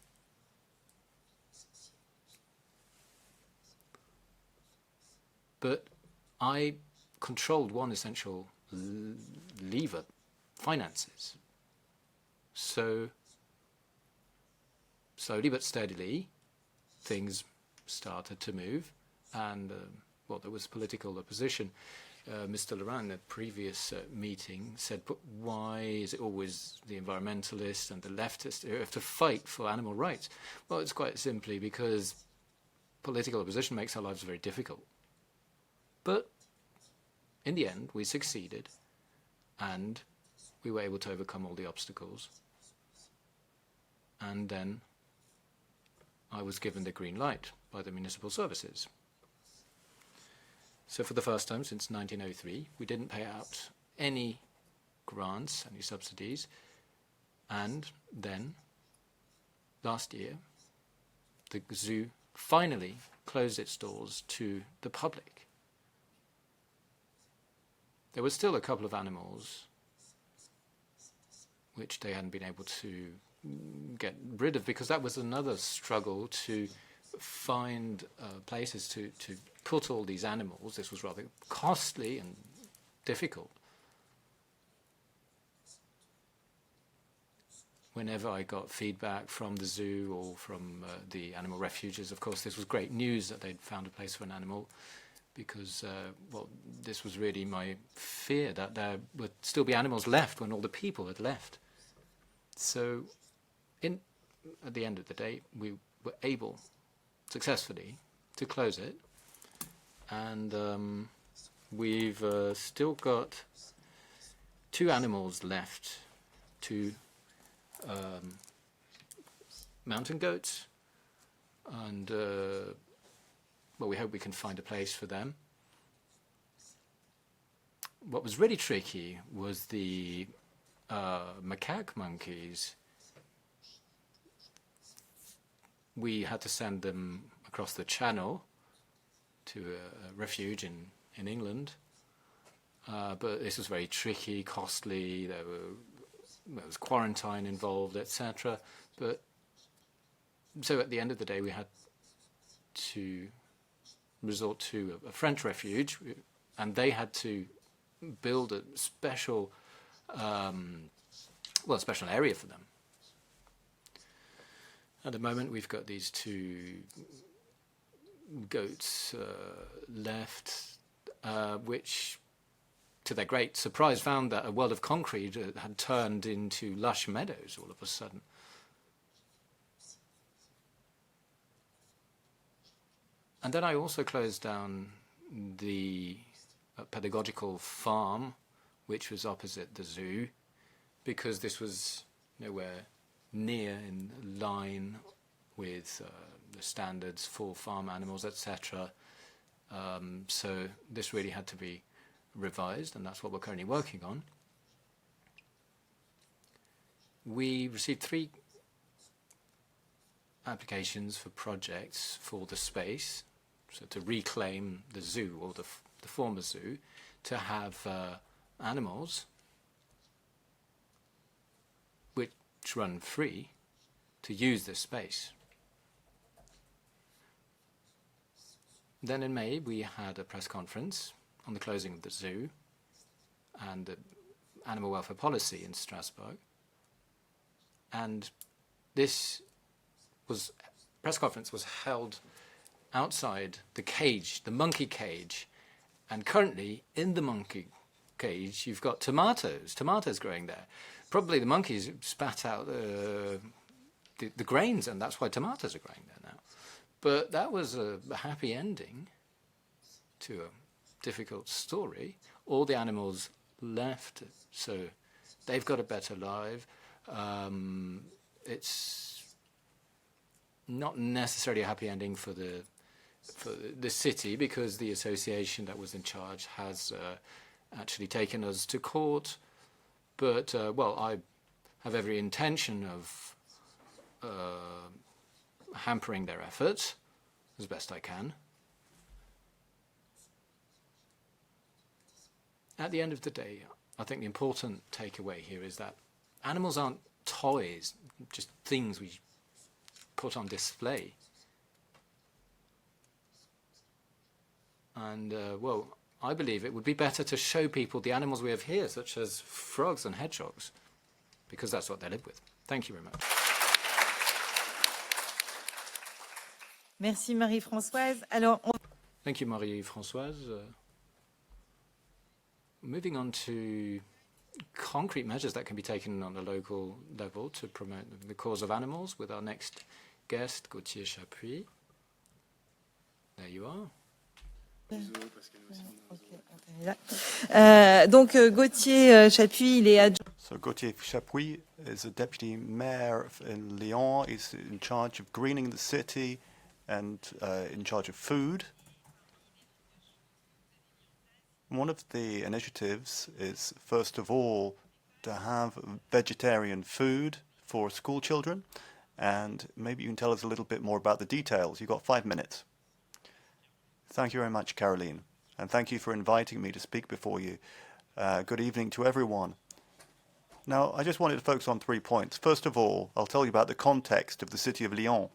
But I controlled one essential lever: finances. So slowly but steadily, things started to move, and well, there was political opposition. Mr. Laurent, at the previous meeting, said, but why is it always the environmentalists and the leftists who have to fight for animal rights? Well, it's quite simply because political opposition makes our lives very difficult. But in the end, we succeeded, and we were able to overcome all the obstacles. And then I was given the green light by the municipal services. So for the first time since 1903, we didn't pay out any grants, any subsidies. And then, last year, the zoo finally closed its doors to the public. There were still a couple of animals which they hadn't been able to get rid of, because that was another struggle to find places to put all these animals. This was rather costly and difficult. Whenever I got feedback from the zoo or from the animal refuges, of course, this was great news that they'd found a place for an animal, because, well, this was really my fear, that there would still be animals left when all the people had left. So at the end of the day, we were able successfully to close it, and we've still got 2 animals left, 2 mountain goats, and well, we hope we can find a place for them. What was really tricky was the macaque monkeys. We had to send them across the channel to a refuge in England, but this was very tricky, costly. There was quarantine involved, etc. But so at the end of the day, we had to resort to a French refuge, and they had to build a special, special area for them. At the moment, we've got these 2 goats left, which, to their great surprise, found that a world of concrete had turned into lush meadows all of a sudden. And then I also closed down the pedagogical farm, which was opposite the zoo, because this was nowhere near in line with the standards for farm animals, etc. So this really had to be revised, and that's what we're currently working on. We received 3 applications for projects for the space, so to reclaim the zoo, or the former zoo, to have animals which run free to use this space. Then in May we had a press conference on the closing of the zoo and the animal welfare policy in Strasbourg, and this press conference was held outside the cage, the monkey cage, and currently in the monkey cage you've got tomatoes growing there. Probably the monkeys spat out the grains, and that's why tomatoes are growing there now. But that was a happy ending to a difficult story. All the animals left, so they've got a better life. It's not necessarily a happy ending for the city, because the association that was in charge has actually taken us to court. But, well, I have every intention of hampering their efforts as best I can. At the end of the day, I think the important takeaway here is that animals aren't toys, just things we put on display. And, well, I believe it would be better to show people the animals we have here, such as frogs and hedgehogs, because that's what they live with. Thank you very much. Merci Marie-Françoise. Alors, Thank you, Marie-Françoise. Moving on to concrete measures that can be taken on a local level to promote the cause of animals with our next guest, Gauthier Chapuis. There you are. donc Gauthier Chapuis, il est adjoint. So Gauthier Chapuis is a deputy mayor in Lyon. He's in charge of greening the city and in charge of food. One of the initiatives is, first of all, to have vegetarian food for school children. And maybe you can tell us a little bit more about the details. You've got 5 minutes. Thank you very much, Caroline. And thank you for inviting me to speak before you. Good evening to everyone. Now, I just wanted to focus on 3 points. First of all, I'll tell you about the context of the city of Lyon.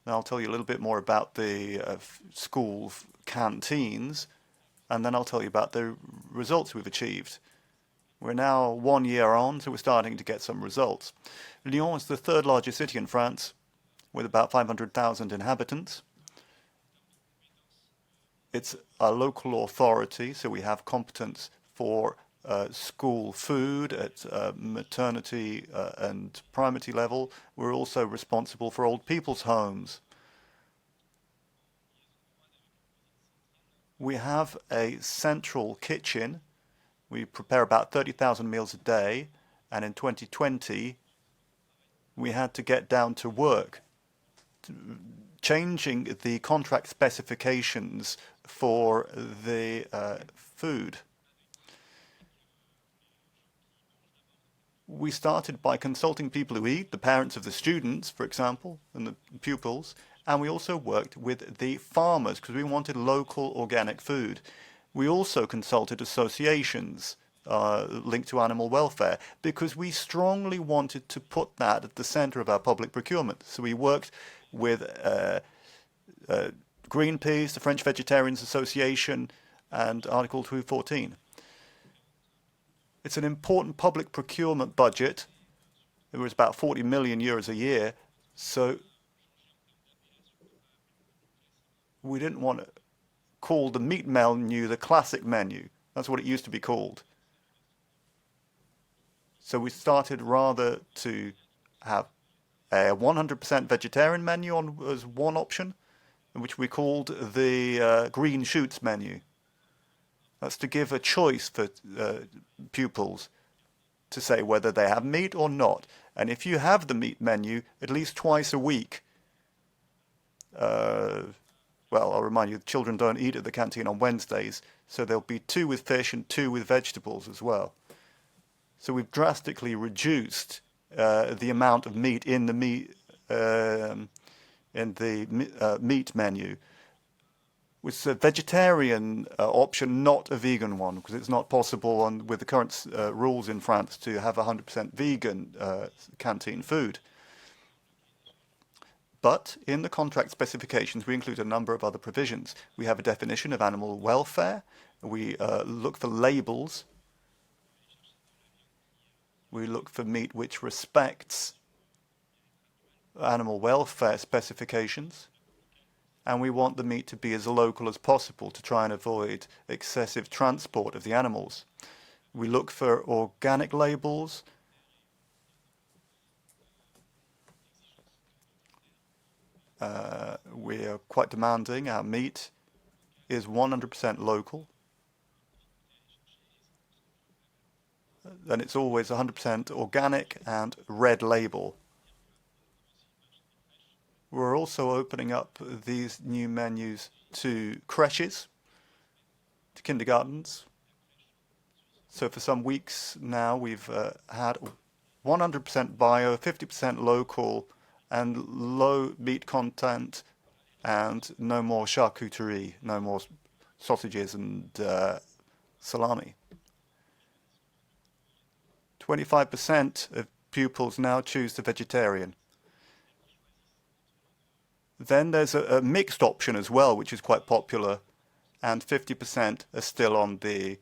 Then I'll tell you a little bit more about the school canteens, and then I'll tell you about the results we've achieved. We're now 1 year on, so we're starting to get some results. Lyon is the 3rd largest city in France, with about 500,000 inhabitants. It's a local authority, so we have competence for school food at maternity and primary level. We're also responsible for old people's homes. We have a central kitchen. We prepare about 30,000 meals a day, and in 2020 we had to get down to work, changing the contract specifications for the food. We started by consulting people who eat, the parents of the students, for example, and the pupils, and we also worked with the farmers because we wanted local organic food. We also consulted associations linked to animal welfare because we strongly wanted to put that at the center of our public procurement. So we worked with Greenpeace, the French Vegetarians Association, and Article 214. It's an important public procurement budget. It was about 40 million euros a year. So we didn't want to call the meat menu the classic menu. That's what it used to be called. So we started rather to have a 100% vegetarian menu as one option, which we called the green shoots menu. That's to give a choice for pupils to say whether they have meat or not. And if you have the meat menu at least twice a week, well, I'll remind you, children don't eat at the canteen on Wednesdays, so there'll be 2 with fish and 2 with vegetables as well. So we've drastically reduced the amount of meat in the meat menu. It's a vegetarian option, not a vegan one, because it's not possible with the current rules in France to have 100% vegan canteen food. But in the contract specifications, we include a number of other provisions. We have a definition of animal welfare. We look for labels. We look for meat which respects animal welfare specifications. And we want the meat to be as local as possible to try and avoid excessive transport of the animals. We look for organic labels. We are quite demanding. Our meat is 100% local. And it's always 100% organic and red label. We're also opening up these new menus to creches, to kindergartens. So for some weeks now, we've had 100% bio, 50% local, and low meat content, and no more charcuterie, no more sausages and salami. 25% of pupils now choose the vegetarian. Then there's a mixed option as well, which is quite popular, and 50% are still on the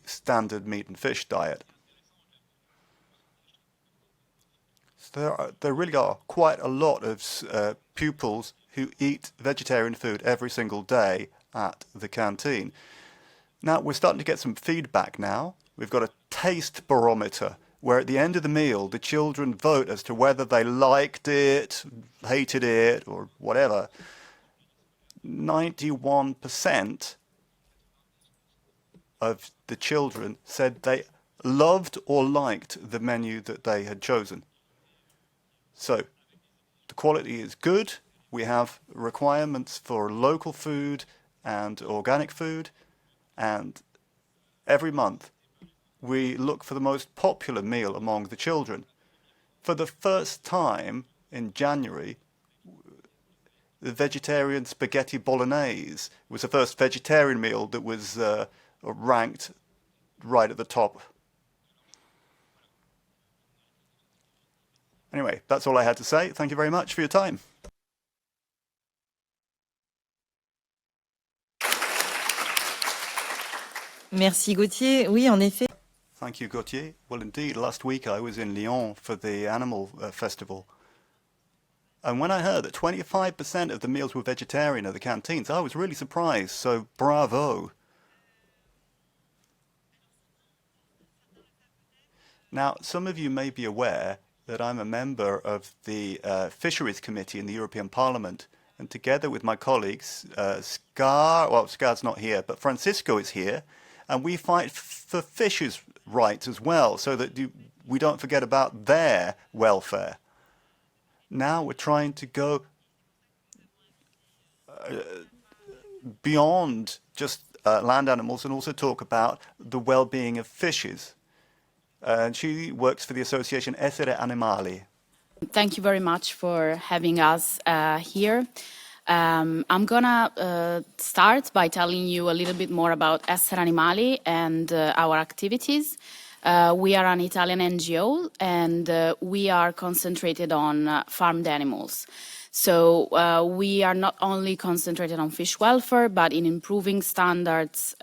standard meat and fish diet. So there really are quite a lot of pupils who eat vegetarian food every single day at the canteen. Now, we're starting to get some feedback now. We've got a taste barometer where at the end of the meal, the children vote as to whether they liked it, hated it, or whatever. 91% of the children said they loved or liked the menu that they had chosen. So the quality is good. We have requirements for local food and organic food, and every month we look for the most popular meal among the children. For the first time in January, the vegetarian spaghetti bolognese was the first vegetarian meal that was ranked right at the top. Anyway, that's all I had to say. Thank you very much for your time. Merci Gauthier. Oui, en effet. Thank you, Gauthier. Well, indeed, last week I was in Lyon for the animal festival. And when I heard that 25% of the meals were vegetarian at the canteens, I was really surprised. So, bravo. Now, some of you may be aware that I'm a member of the Fisheries Committee in the European Parliament. And together with my colleagues, Scar's not here, but Francisco is here. And we fight for fishers' rights as well, so that we don't forget about their welfare. Now we're trying to go beyond just land animals and also talk about the well-being of fishes. And she works for the association Essere Animali. Thank you very much for having us here. I'm gonna start by telling you a little bit more about Essere Animali and our activities. We are an Italian NGO and we are concentrated on farmed animals. So we are not only concentrated on fish welfare, but in improving standards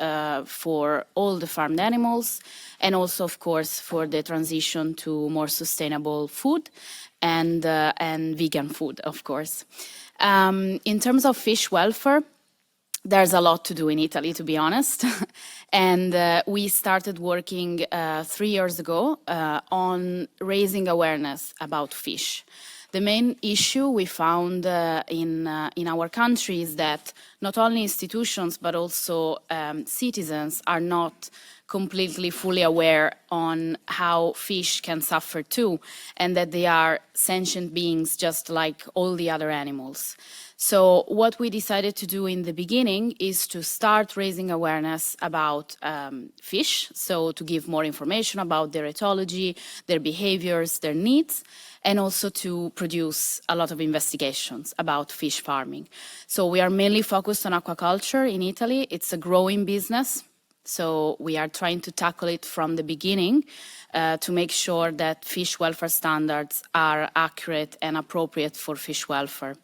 for all the farmed animals, and also, of course, for the transition to more sustainable food and vegan food, of course. In terms of fish welfare, there's a lot to do in Italy, to be honest. And we started working 3 years ago on raising awareness about fish. The main issue we found in our country is that not only institutions but also citizens are not completely fully aware on how fish can suffer too, and that they are sentient beings just like all the other animals. So what we decided to do in the beginning is to start raising awareness about fish, so to give more information about their ethology, their behaviors, their needs, and also to produce a lot of investigations about fish farming. So we are mainly focused on aquaculture in Italy. It's a growing business, so we are trying to tackle it from the beginning to make sure that fish welfare standards are accurate and appropriate for fish welfare.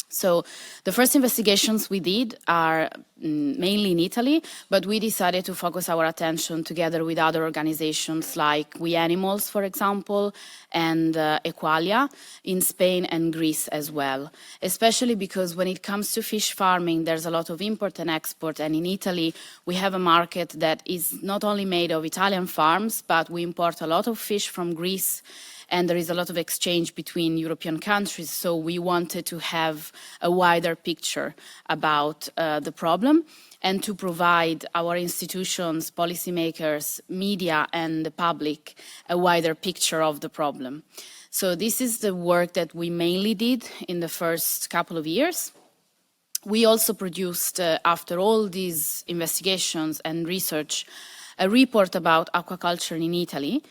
So the first investigations we did are mainly in Italy, but we decided to focus our attention together with other organizations like We Animals, for example, and Equalia in Spain and Greece as well. Especially because when it comes to fish farming, there's a lot of import and export, and in Italy we have a market that is not only made of Italian farms, but we import a lot of fish from Greece, and there is a lot of exchange between European countries, so we wanted to have a wider picture about the problem and to provide our institutions, policymakers, media and the public a wider picture of the problem. So this is the work that we mainly did in the first couple of years. We also produced, after all these investigations and research, a report about aquaculture in Italy.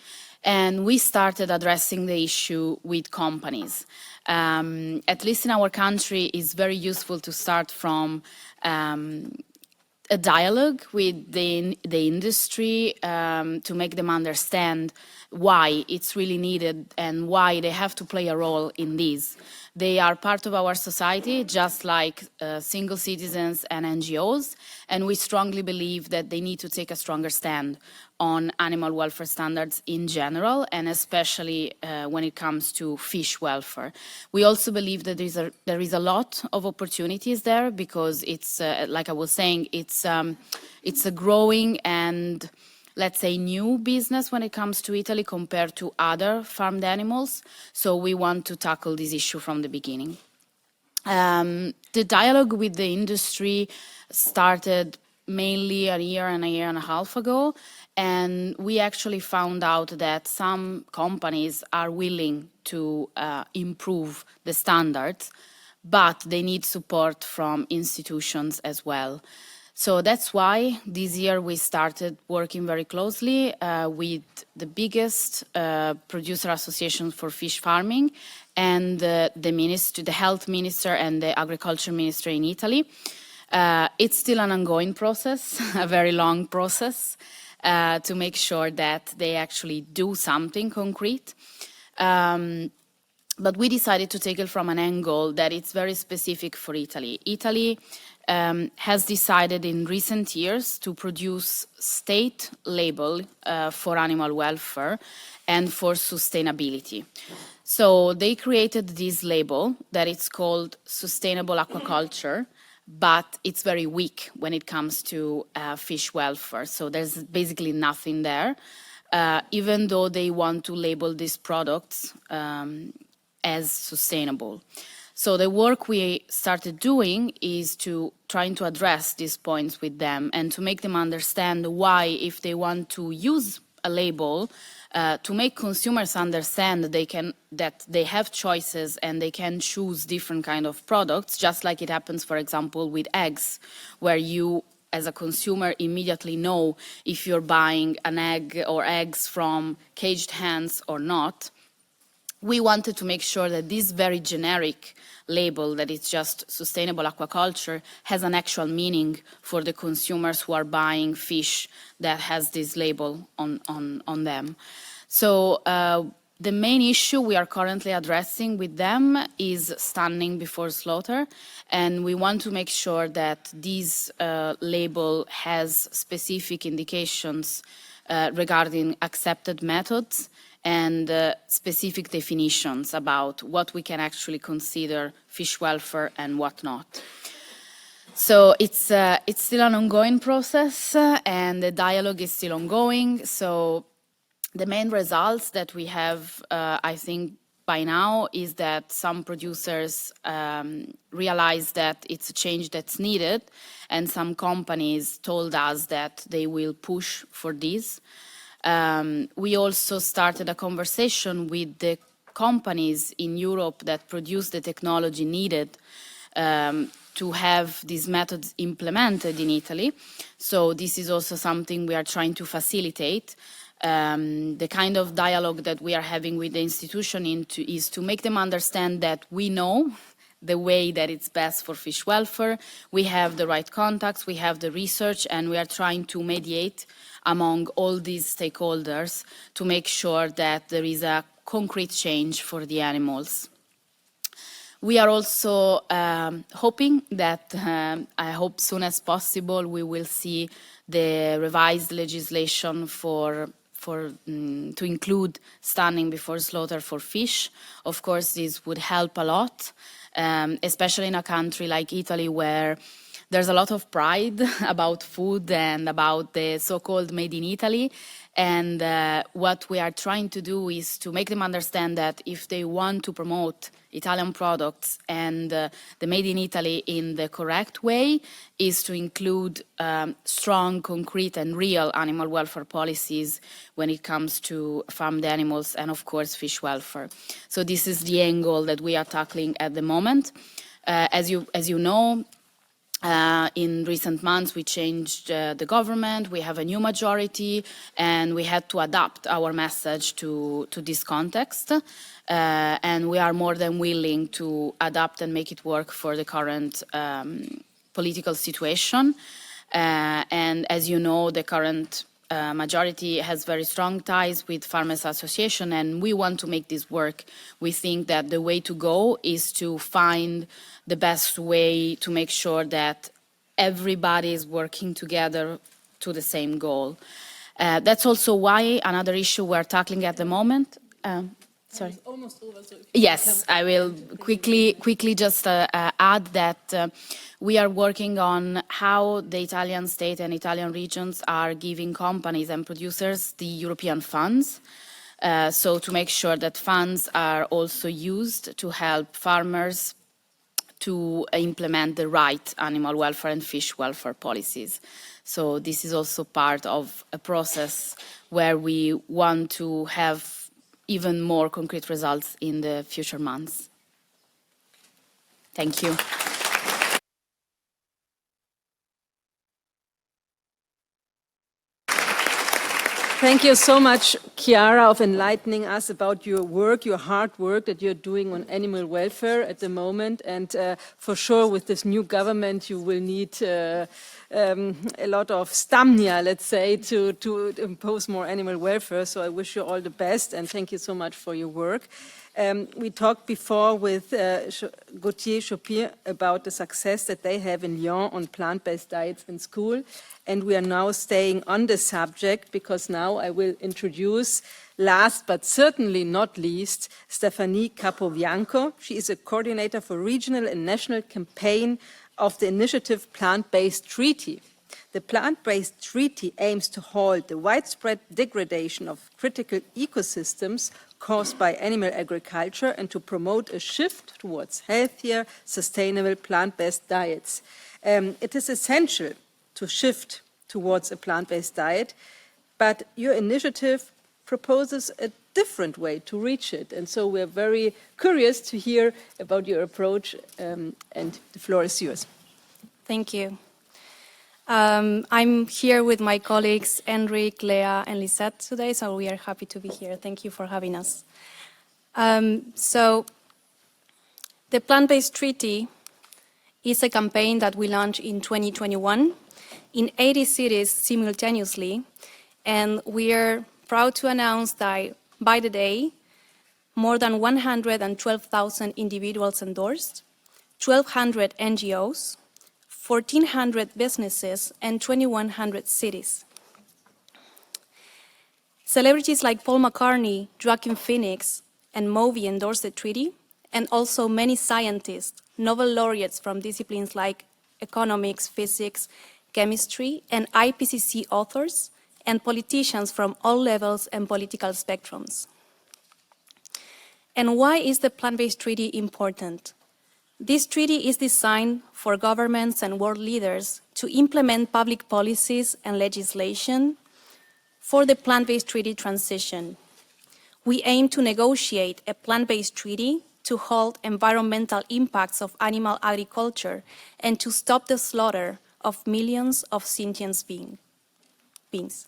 And we started addressing the issue with companies. At least in our country, it's very useful to start from a dialogue with the industry to make them understand why it's really needed and why they have to play a role in this. They are part of our society, just like single citizens and NGOs, and we strongly believe that they need to take a stronger stand on animal welfare standards in general, and especially when it comes to fish welfare. We also believe that there is a lot of opportunities there, because it's, like I was saying, it's a growing and, let's say, new business when it comes to Italy compared to other farmed animals. So we want to tackle this issue from the beginning. The dialogue with the industry started mainly a year and a half ago, and we actually found out that some companies are willing to improve the standards, but they need support from institutions as well. So that's why this year we started working very closely with the biggest producer association for fish farming and the health minister and the agriculture minister in Italy. It's still an ongoing process, a very long process, to make sure that they actually do something concrete. But we decided to take it from an angle that it's very specific for Italy. Italy has decided in recent years to produce state label for animal welfare and for sustainability. So they created this label that it's called Sustainable Aquaculture, but it's very weak when it comes to fish welfare. So there's basically nothing there, even though they want to label these products as sustainable. So the work we started doing is to trying to address these points with them and to make them understand why, if they want to use a label, to make consumers understand that they have choices and they can choose different kind of products, just like it happens, for example, with eggs, where you, as a consumer, immediately know if you're buying an egg or eggs from caged hens or not. We wanted to make sure that this very generic label, that it's just sustainable aquaculture, has an actual meaning for the consumers who are buying fish that has this label on them. So the main issue we are currently addressing with them is stunning before slaughter, and we want to make sure that this label has specific indications regarding accepted methods and specific definitions about what we can actually consider fish welfare and what not. So it's still an ongoing process, and the dialogue is still ongoing. So the main results that we have, I think, by now is that some producers realize that it's a change that's needed, and some companies told us that they will push for this. We also started a conversation with the companies in Europe that produce the technology needed to have these methods implemented in Italy. So this is also something we are trying to facilitate. The kind of dialogue that we are having with the institution is to make them understand that we know the way that it's best for fish welfare. We have the right contacts, we have the research, and we are trying to mediate among all these stakeholders to make sure that there is a concrete change for the animals. We are also hoping that, I hope soon as possible, we will see the revised legislation to include stunning before slaughter for fish. Of course, this would help a lot, especially in a country like Italy, where there's a lot of pride about food and about the so-called made in Italy. And what we are trying to do is to make them understand that if they want to promote Italian products and the made in Italy in the correct way, is to include strong, concrete and real animal welfare policies when it comes to farmed animals and, of course, fish welfare. So this is the angle that we are tackling at the moment. As you know, in recent months, we changed the government, we have a new majority, and we had to adapt our message to this context. And we are more than willing to adapt and make it work for the current political situation. And as you know, the current majority has very strong ties with Farmers Association, and we want to make this work. We think that the way to go is to find the best way to make sure that everybody is working together to the same goal. That's also why another issue we're tackling at the moment. Sorry. It's almost over, so Yes, I will quickly just add that we are working on how the Italian state and Italian regions are giving companies and producers the European funds. So to make sure that funds are also used to help farmers to implement the right animal welfare and fish welfare policies. So this is also part of a process where we want to have even more concrete results in the future months. Thank you. Thank you so much, Chiara, of enlightening us about your work, your hard work that you're doing on animal welfare at the moment. And for sure, with this new government, you will need a lot of stamina, let's say, to impose more animal welfare. So I wish you all the best, and thank you so much for your work. We talked before with Gauthier Chopin about the success that they have in Lyon on plant-based diets in school. And we are now staying on the subject because now I will introduce, last but certainly not least, Stephanie Capobianco. She is a coordinator for regional and national campaign of the initiative Plant-Based Treaty. The Plant-Based Treaty aims to halt the widespread degradation of critical ecosystems caused by animal agriculture and to promote a shift towards healthier, sustainable plant-based diets. It is essential to shift towards a plant-based diet, but your initiative proposes a different way to reach it. And so we're very curious to hear about your approach, and the floor is yours. Thank you. I'm here with my colleagues Enric, Lea, and Lisette today, so we are happy to be here. Thank you for having us. So the Plant-Based Treaty is a campaign that we launched in 2021 in 80 cities simultaneously, and we are proud to announce that by the day, more than 112,000 individuals endorsed, 1,200 NGOs, 1,400 businesses, and 2,100 cities. Celebrities like Paul McCartney, Joaquin Phoenix, and Moby endorsed the treaty, and also many scientists, Nobel laureates from disciplines like economics, physics, chemistry, and IPCC authors, and politicians from all levels and political spectrums. And why is the plant-based treaty important? This treaty is designed for governments and world leaders to implement public policies and legislation for the plant-based treaty transition. We aim to negotiate a plant-based treaty to halt environmental impacts of animal agriculture and to stop the slaughter of millions of sentient beings.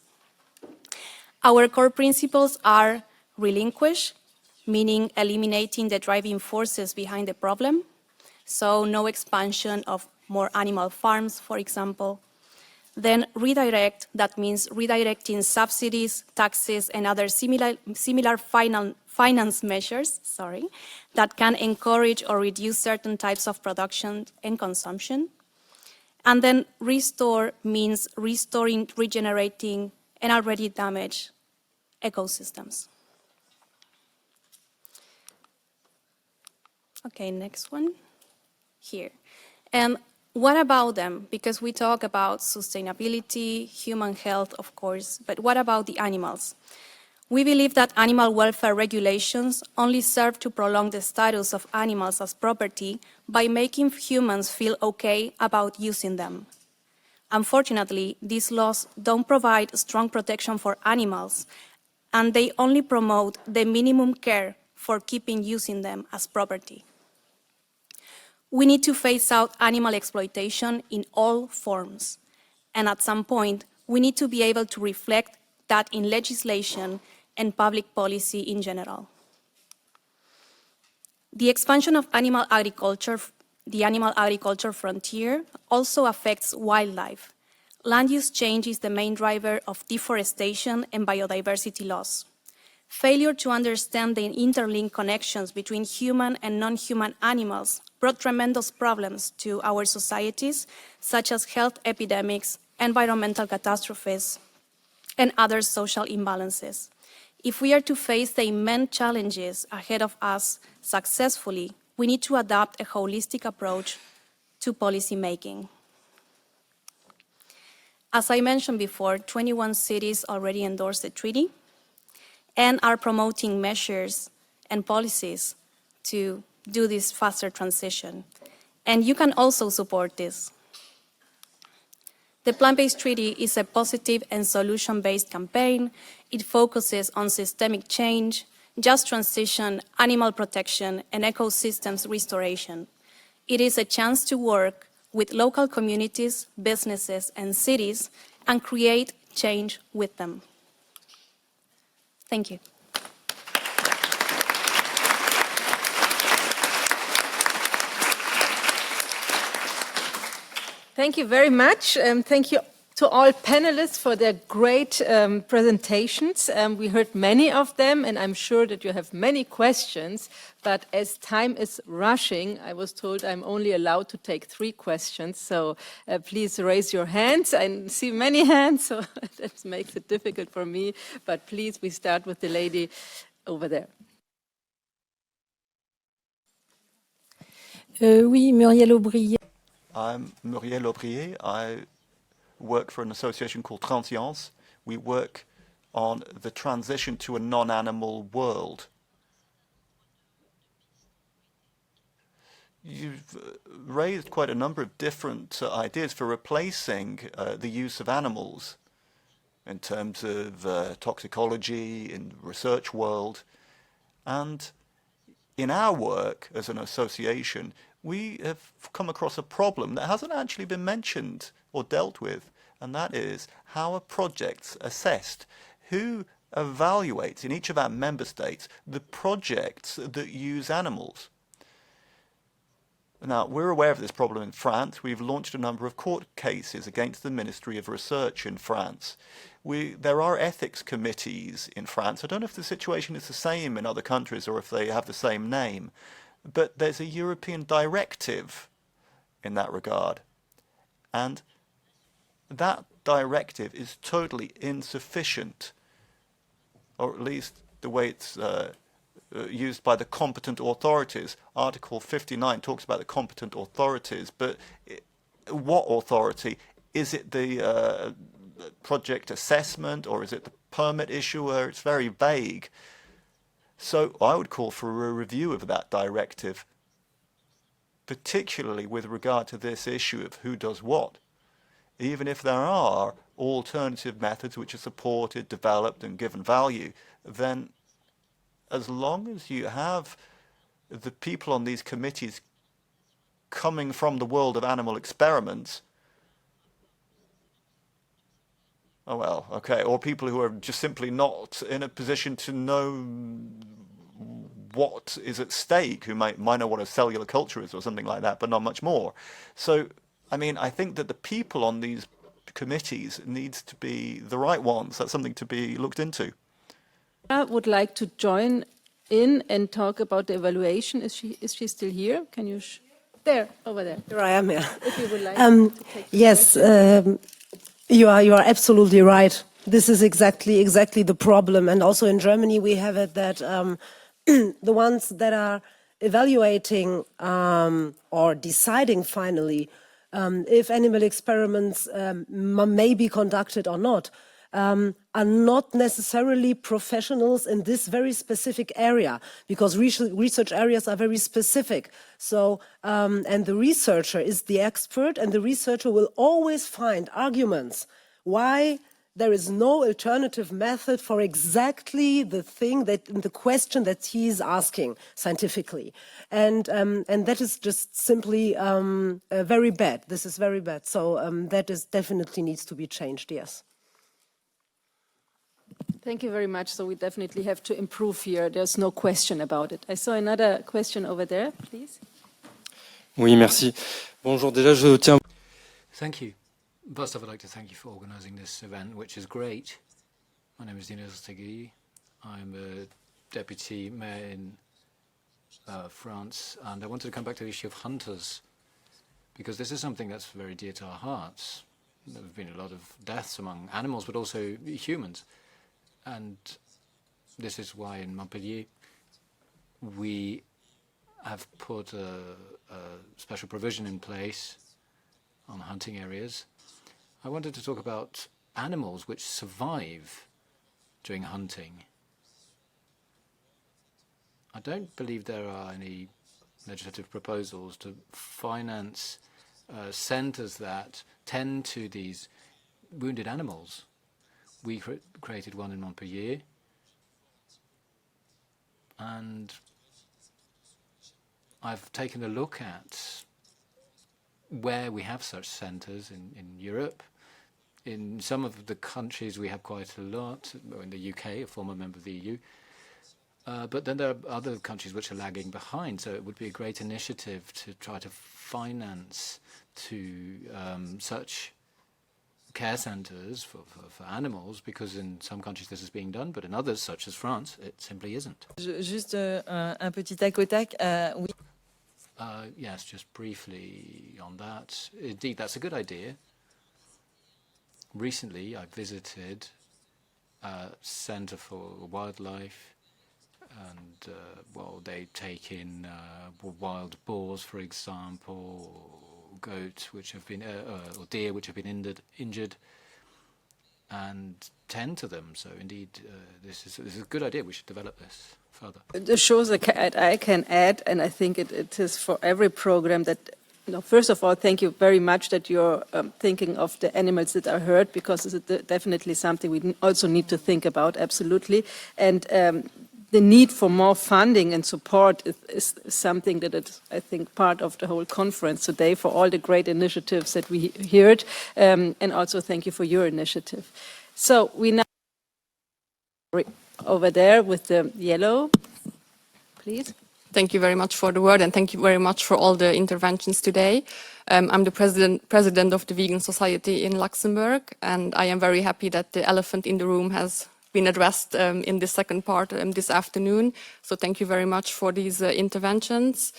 Our core principles are relinquish, meaning eliminating the driving forces behind the problem, so no expansion of more animal farms, for example. Then redirect, that means redirecting subsidies, taxes, and other similar finance measures, that can encourage or reduce certain types of production and consumption. And then restore means restoring, regenerating, and already damaged ecosystems. Okay, next one. Here. And what about them? Because we talk about sustainability, human health, of course, but what about the animals? We believe that animal welfare regulations only serve to prolong the status of animals as property by making humans feel okay about using them. Unfortunately, these laws don't provide strong protection for animals, and they only promote the minimum care for using them as property. We need to phase out animal exploitation in all forms, and at some point, we need to be able to reflect that in legislation and public policy in general. The expansion of animal agriculture, the animal agriculture frontier, also affects wildlife. land use change is the main driver of deforestation and biodiversity loss. Failure to understand the interlinked connections between human and non-human animals brought tremendous problems to our societies, such as health epidemics, environmental catastrophes, and other social imbalances. If we are to face the immense challenges ahead of us successfully, we need to adopt a holistic approach to policy making. As I mentioned before, 21 cities already endorsed the treaty and are promoting measures and policies to do this faster transition. And you can also support this. The Plant-Based Treaty is a positive and solution-based campaign. It focuses on systemic change, just transition, animal protection, and ecosystems restoration. It is a chance to work with local communities, businesses, and cities and create change with them. Thank you. Thank you very much. Thank you to all panelists for their great presentations. We heard many of them, and I'm sure that you have many questions. But as time is rushing, I was told I'm only allowed to take 3 questions. So please raise your hands. I see many hands, so that makes it difficult for me. But please, we start with the lady over there. Oui, Muriel Aubrier. I'm Muriel Aubrier. I work for an association called Transience. We work on the transition to a non-animal world. You've raised quite a number of different ideas for replacing the use of animals in terms of toxicology, in the research world. And in our work as an association, we have come across a problem that hasn't actually been mentioned or dealt with, and that is how are projects assessed? Who evaluates in each of our member states the projects that use animals? Now, we're aware of this problem in France. We've launched a number of court cases against the Ministry of Research in France. There are ethics committees in France. I don't know if the situation is the same in other countries or if they have the same name, but there's a European directive in that regard. And that directive is totally insufficient, or at least the way it's used by the competent authorities. Article 59 talks about the competent authorities, but what authority? Is it the project assessment, or is it the permit issuer? It's very vague. So I would call for a review of that directive, particularly with regard to this issue of who does what. Even if there are alternative methods which are supported, developed, and given value, then as long as you have the people on these committees coming from the world of animal experiments, oh well, okay, or people who are just simply not in a position to know what is at stake, who might know what a cellular culture is or something like that, but not much more. So, I mean, I think that the people on these committees needs to be the right ones. That's something to be looked into. I would like to join in and talk about the evaluation. Is she still here? Can you? There, over there. Here I am. Yeah. If you would like to take the yes, you are absolutely right. This is exactly the problem, and also in Germany we have it that the ones that are evaluating or deciding finally if animal experiments may be conducted or not are not necessarily professionals in this very specific area, because research areas are very specific. So, and the researcher is the expert, and the researcher will always find arguments why there is no alternative method for exactly the thing the question that he is asking scientifically, and that is just simply very bad. This is very bad. So that is definitely needs to be changed. Yes. Thank you very much. So we definitely have to improve here. There's no question about it. I saw another question over there, please. Oui, merci. Bonjour. Déjà, je tiens. Thank you. First off, I'd like to thank you for organising this event, which is great. My name is Nicolas. I'm a deputy mayor in France, and I wanted to come back to the issue of hunters, because this is something that's very dear to our hearts. There have been a lot of deaths among animals, but also humans. And this is why in Montpellier we have put a special provision in place on hunting areas. I wanted to talk about animals which survive during hunting. I don't believe there are any legislative proposals to finance centres that tend to these wounded animals. We created one in Montpellier, and I've taken a look at where we have such centres in Europe. In some of the countries we have quite a lot, in the UK, a former member of the EU, but then there are other countries which are lagging behind, so it would be a great initiative to try to finance to such care centres for animals, because in some countries this is being done, but in others, such as France, it simply isn't. Juste un petit tac au tac. Oui. Yes, just briefly on that. Indeed, that's a good idea. Recently, I visited a centre for wildlife, and well, they take in wild boars, for example, or goats which have been, or deer which have been injured, and tend to them. So indeed, this is a good idea. We should develop this further. The shows that I can add, and I think it is for every program that. First of all, thank you very much that you're thinking of the animals that are hurt, because it's definitely something we also need to think about, absolutely. And the need for more funding and support is something that is, I think, part of the whole conference today, for all the great initiatives that we heard. And also thank you for your initiative. So we now over there with the yellow, please. Thank you very much for the word, and thank you very much for all the interventions today. I'm the president of the Vegan Society in Luxembourg, and I am very happy that the elephant in the room has been addressed in the second part this afternoon. So thank you very much for these interventions,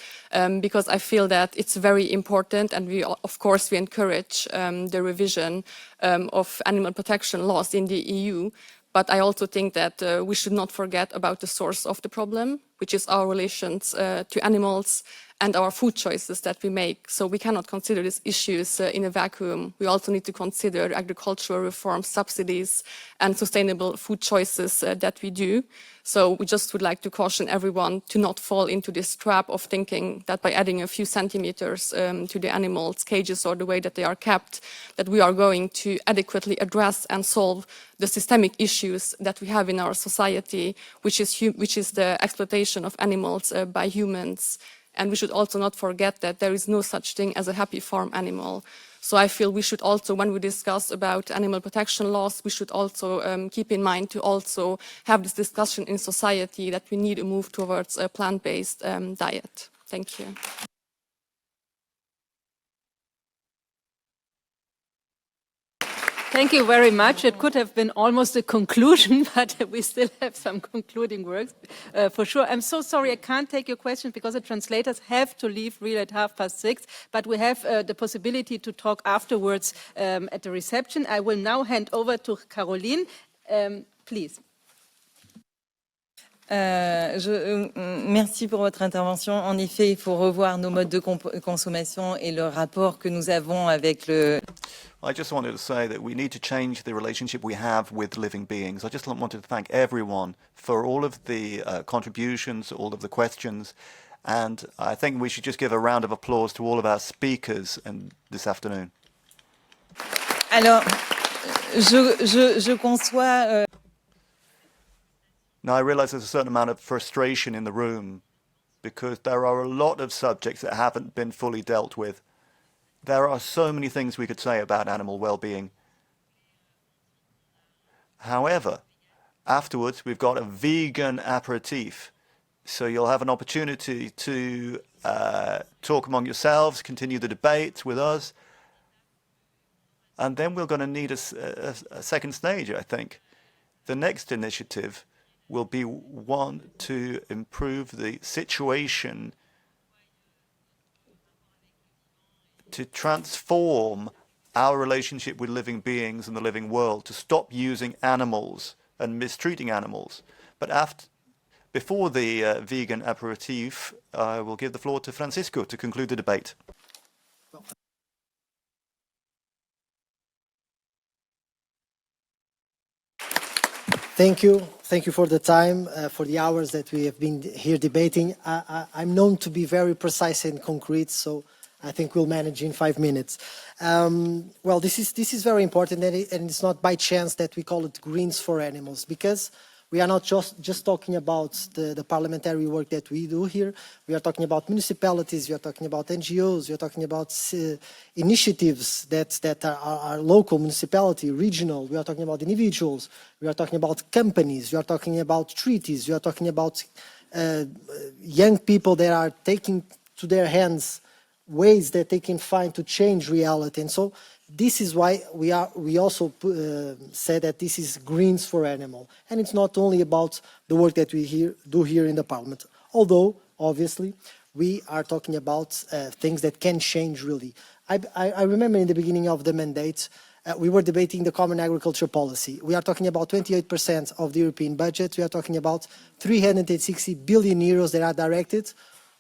because I feel that it's very important, and we, of course, we encourage the revision of animal protection laws in the EU. But I also think that we should not forget about the source of the problem, which is our relations to animals and our food choices that we make. So we cannot consider these issues in a vacuum. We also need to consider agricultural reform, subsidies, and sustainable food choices that we do. So we just would like to caution everyone to not fall into this trap of thinking that by adding a few centimeters to the animals' cages or the way that they are kept, that we are going to adequately address and solve the systemic issues that we have in our society, which is the exploitation of animals by humans. And we should also not forget that there is no such thing as a happy farm animal. So I feel we should also, when we discuss about animal protection laws, we should also keep in mind to also have this discussion in society that we need to move towards a plant-based diet. Thank you. Thank you very much. It could have been almost a conclusion, but we still have some concluding words for sure. I'm so sorry I can't take your questions because the translators have to leave really at 6:30, but we have the possibility to talk afterwards at the reception. I will now hand over to Caroline. Please. Merci pour votre intervention. En effet, il faut revoir nos modes de consommation et le rapport que nous avons avec le... I just wanted to say that we need to change the relationship we have with living beings. I just wanted to thank everyone for all of the contributions, all of the questions, and I think we should just give a round of applause to all of our speakers this afternoon. Alors, je conçois... Now, I realize there's a certain amount of frustration in the room because there are a lot of subjects that haven't been fully dealt with. There are so many things we could say about animal well-being. However, afterwards, we've got a vegan aperitif. So you'll have an opportunity to talk among yourselves, continue the debate with us. And then we're going to need a second stage, I think. The next initiative will be one to improve the situation, to transform our relationship with living beings and the living world, to stop using animals and mistreating animals. But before the vegan aperitif, I will give the floor to Francisco to conclude the debate. Thank you. Thank you for the time, for the hours that we have been here debating. I'm known to be very precise and concrete, so I think we'll manage in 5 minutes. Well, this is very important, and it's not by chance that we call it Greens4Animals, because we are not just talking about the parliamentary work that we do here. We are talking about municipalities, we are talking about NGOs, we are talking about initiatives that are local, municipality, regional. We are talking about individuals. We are talking about companies. We are talking about treaties. We are talking about young people that are taking to their hands ways that they can find to change reality. And so this is why we also say that this is Greens4Animal. And it's not only about the work that we do here in the Parliament, although, obviously, we are talking about things that can change really. I remember in the beginning of the mandate, we were debating the Common Agriculture Policy. We are talking about 28% of the European budget. We are talking about 360 billion euros that are directed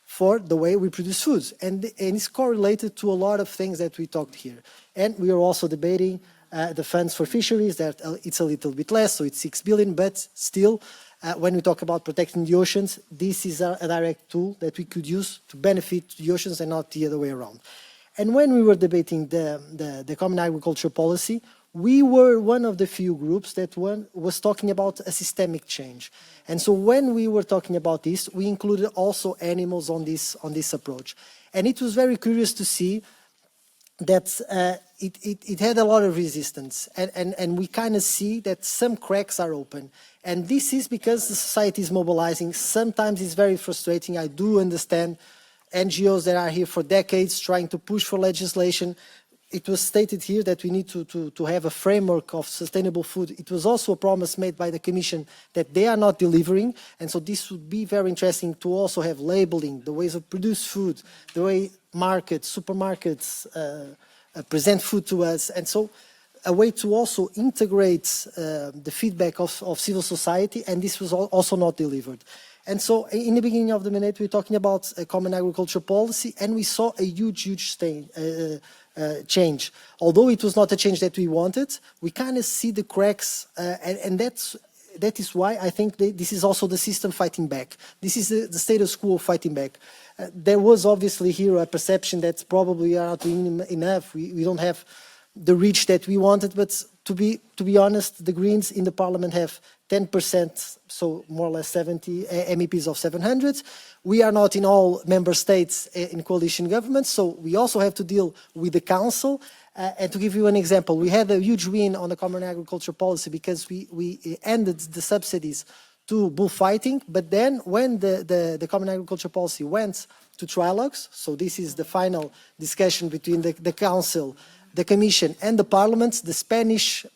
for the way we produce foods. And it's correlated to a lot of things that we talked here. And we are also debating the funds for fisheries, that it's a little bit less, so it's 6 billion, but still, when we talk about protecting the oceans, this is a direct tool that we could use to benefit the oceans and not the other way around. And when we were debating the Common Agriculture Policy, we were one of the few groups that was talking about a systemic change. And so when we were talking about this, we included also animals on this approach. And it was very curious to see that it had a lot of resistance. And we kind of see that some cracks are open. And this is because the society is mobilizing. Sometimes it's very frustrating. I do understand NGOs that are here for decades trying to push for legislation. It was stated here that we need to have a framework of sustainable food. It was also a promise made by the Commission that they are not delivering. And so this would be very interesting to also have labeling, the ways of produce food, the way markets, supermarkets present food to us. And so a way to also integrate the feedback of civil society, and this was also not delivered. And so in the beginning of the mandate, we were talking about a common agriculture policy, and we saw a huge change. Although it was not a change that we wanted, we kind of see the cracks, and that is why I think this is also the system fighting back. This is the status quo fighting back. There was obviously here a perception that probably we are not doing enough. We don't have the reach that we wanted, but to be honest, the Greens in the Parliament have 10%, so more or less 70 MEPs of 700. We are not in all member states in coalition governments, so we also have to deal with the council. And to give you an example, we had a huge win on the common agriculture policy because we ended the subsidies to bullfighting, but then when the common agriculture policy went to trilogues, so this is the final discussion between the council, the Commission and the Parliament, the Spanish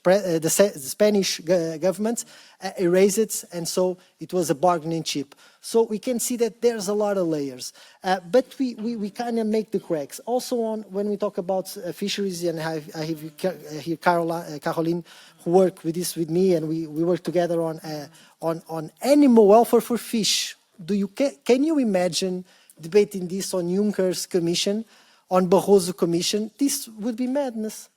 government erased it, and so it was a bargaining chip. So we can see that there's a lot of layers, but we kind of make the cracks. Also on when we talk about fisheries, and I have here Caroline, who worked with this with me, and we work together on animal welfare for fish. Can you imagine debating this on Juncker's Commission? On Barroso Commission, this would be madness.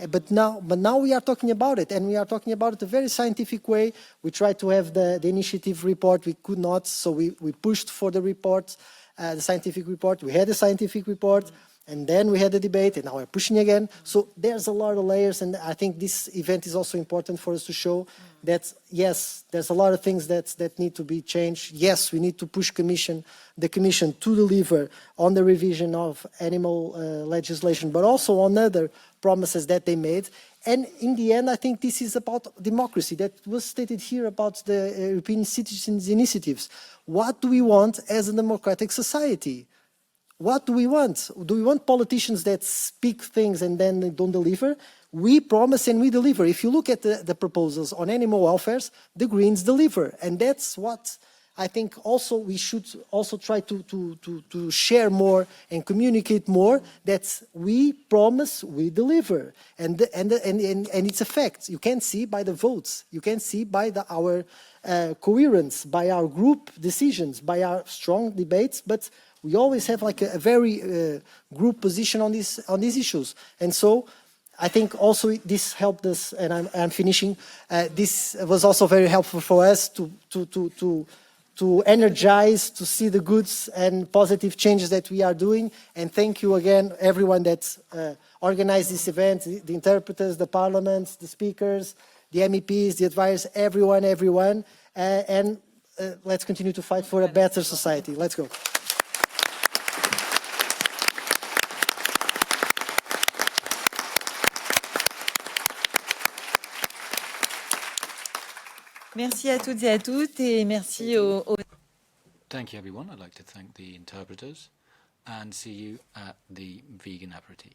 But now we are talking about it, and we are talking about it a very scientific way. We tried to have the initiative report, we could not, so we pushed for the report, the scientific report. We had a scientific report, and then we had a debate, and now we're pushing again. So there's a lot of layers, and I think this event is also important for us to show that, yes, there's a lot of things that need to be changed. Yes, we need to push the Commission to deliver on the revision of animal legislation, but also on other promises that they made. And in the end, I think this is about democracy that was stated here about the European citizens' initiatives. What do we want as a democratic society? What do we want? Do we want politicians that speak things and then they don't deliver? we promise and we deliver. If you look at the proposals on animal welfare, the Greens deliver. And that's what I think also we should also try to share more and communicate more, that we promise, we deliver. And it's a fact. You can see by the votes. You can see by our coherence, by our group decisions, by our strong debates, but we always have like a very group position on these issues. And so I think also this helped us, and I'm finishing, this was also very helpful for us to energize, to see the goods and positive changes that we are doing. And thank you again, everyone that organized this event, the interpreters, the parliaments, the speakers, the MEPs, the advisors, everyone. And let's continue to fight for a better society. Let's go. Merci à toutes et à toutes, et merci aux... Thank you, everyone. I'd like to thank the interpreters and see you at the vegan aperitif.